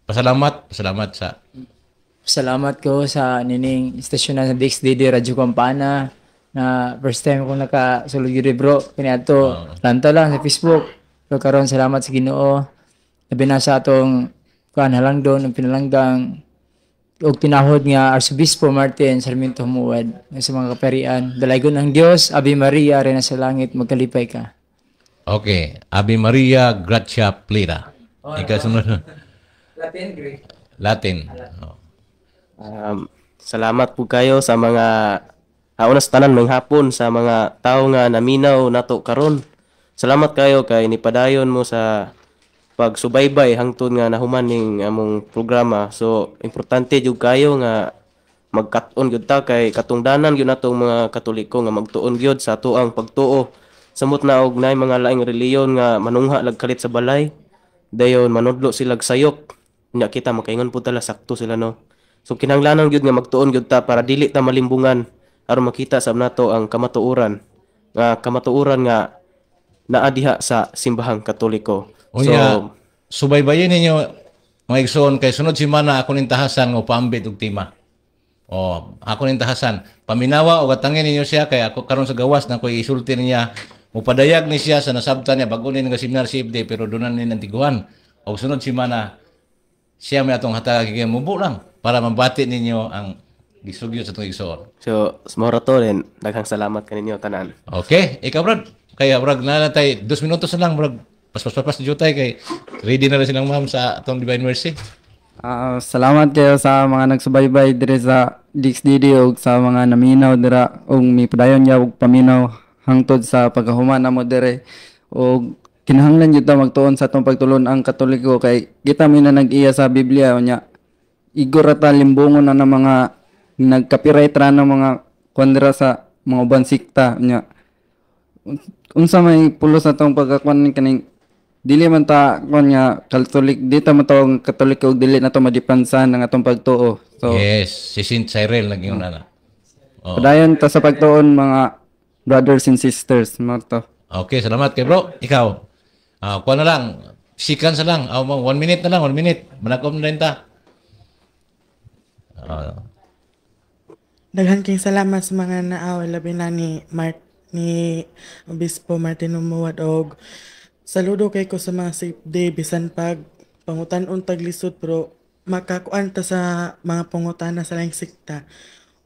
Pasalamat sa Salamat ko sa nining istasyon na sa DXDD Radyo Campana. Na first time kong nakasulod yun bro, kaniadto lantaw lang sa Facebook. So karon salamat sa Ginoo. Labi na sa atong halang doon, ang pinalanggang og tinahod nga Arsobispo Martin Sarmiento Humuad sa mga kaparian. Dalaygon ang Dios, Ave Maria, Reina sa langit, magkalipay ka. Okay, Ave Maria, Gratia Plena. Ikasunod. Latin. Salamat po kayo sa mga unas tanan may hapon sa mga tao nga naminaw nato karon. Salamat kayo kay nipadayon mo sa pagsubaybay hangtod nga nahuman ning among programa. So importante jud kayo nga magkat-on gyud ta kay katungdanan gyud natong mga Katoliko nga magtuon gyud sa atoang pagtuo. Samot na og naay mga laing reliyon nga manungha lag kalit sa balay. Dayon manudlo sila sayop. Nya kita makaingon po tala sakto sila no. So kinahanglanan gyud nga magtuon gyud ta para dili ta malimbungan aron makita sab nato ang kamatuoran nga naa diha sa simbahang Katoliko. So subaybayin ninyo mga igsoon kay sunod semana ako ning tahasan nga paambit og tema. Ako ning tahasan paminawa og atangin ninyo siya kay ako karon sa gawas na ko isulti niya mupadayag ni siya sa nasabtan niya bago ni nga seminar CFD pero dunan ni nang tiguan. Og sunod semana siya may atong hatag kay mubo lang para mabati ninyo ang gisugyo sa itong igsoon. So, smora to rin. Daghang salamat kaninyo, tanan. Okay. Ikaw, Brad. Kaya, Brad, nalatay 2 minutos na lang, Brad. Pas-pas-pas na jutay kay ready na rin silang ma'am sa itong Divine Mercy. Salamat kayo sa mga nagsubaybay dire sa DXDD ug sa mga naminaw dira ug mipadayon niya og paminaw hangtod sa pagkahuman namo dire ug kinahanglan jud ta magtuon sa atong pagtulon ang Katoliko kay kita mi na nag-iya sa Biblia unya igor ta limbungon na ng mga nag-copyright ra ng mga kondra sa mga uban sikta unya unsa may pulos atong pagkakuan kaning dili man ta kon nga Katolik dito man tawag Katoliko ug dili na to madipansan ang atong pagtuo. So Yes, si Saint Cyril lagi yun na. Oh. padayon ta sa pagtuon mga brothers and sisters mo to. Okay, salamat kay bro. Ikaw. Kuha na lang. Sikan sa lang. 1 minute na lang, 1 minute. Manakom na rin ta. Daghan kayong salamat sa mga naaw labi na ni Obispo Martin Umuad og saludo kay ko sa mga safe day bisan pag pangutan-on taglisod pero makakuan ta sa mga pangutana sa laing sikta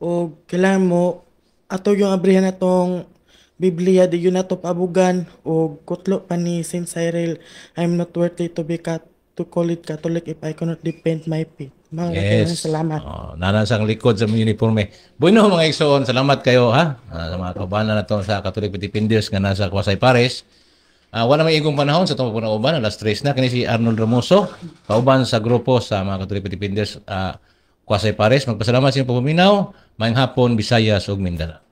o kailangan mo ato yung abrihan natong Biblia di yun nato paabugan o kutlo pa ni Saint Cyril, I'm not worthy to call it Catholic if I cannot defend my faith. Maraming salamat. Nanasang likod sa uniforme. Bueno mga igsoon, salamat kayo ha. Sa mga kaubanan na to sa Catholic Pitipindios nga nasa Kwasay Pares. Wala may igong panahon sa itong pagpunauban, alas 3 na. Kani si Arnold Ramoso, kauban sa grupo sa mga Catholic Pitipindios Kwasay Pares. Magpasalamat sa inyong pagpaminaw. Mayang hapon, Visayas ug Mindanao.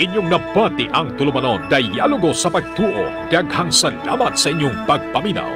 Inyong nabati ang tulumanon, dialogo sa pagtuo. Daghang salamat sa inyong pagpaminaw.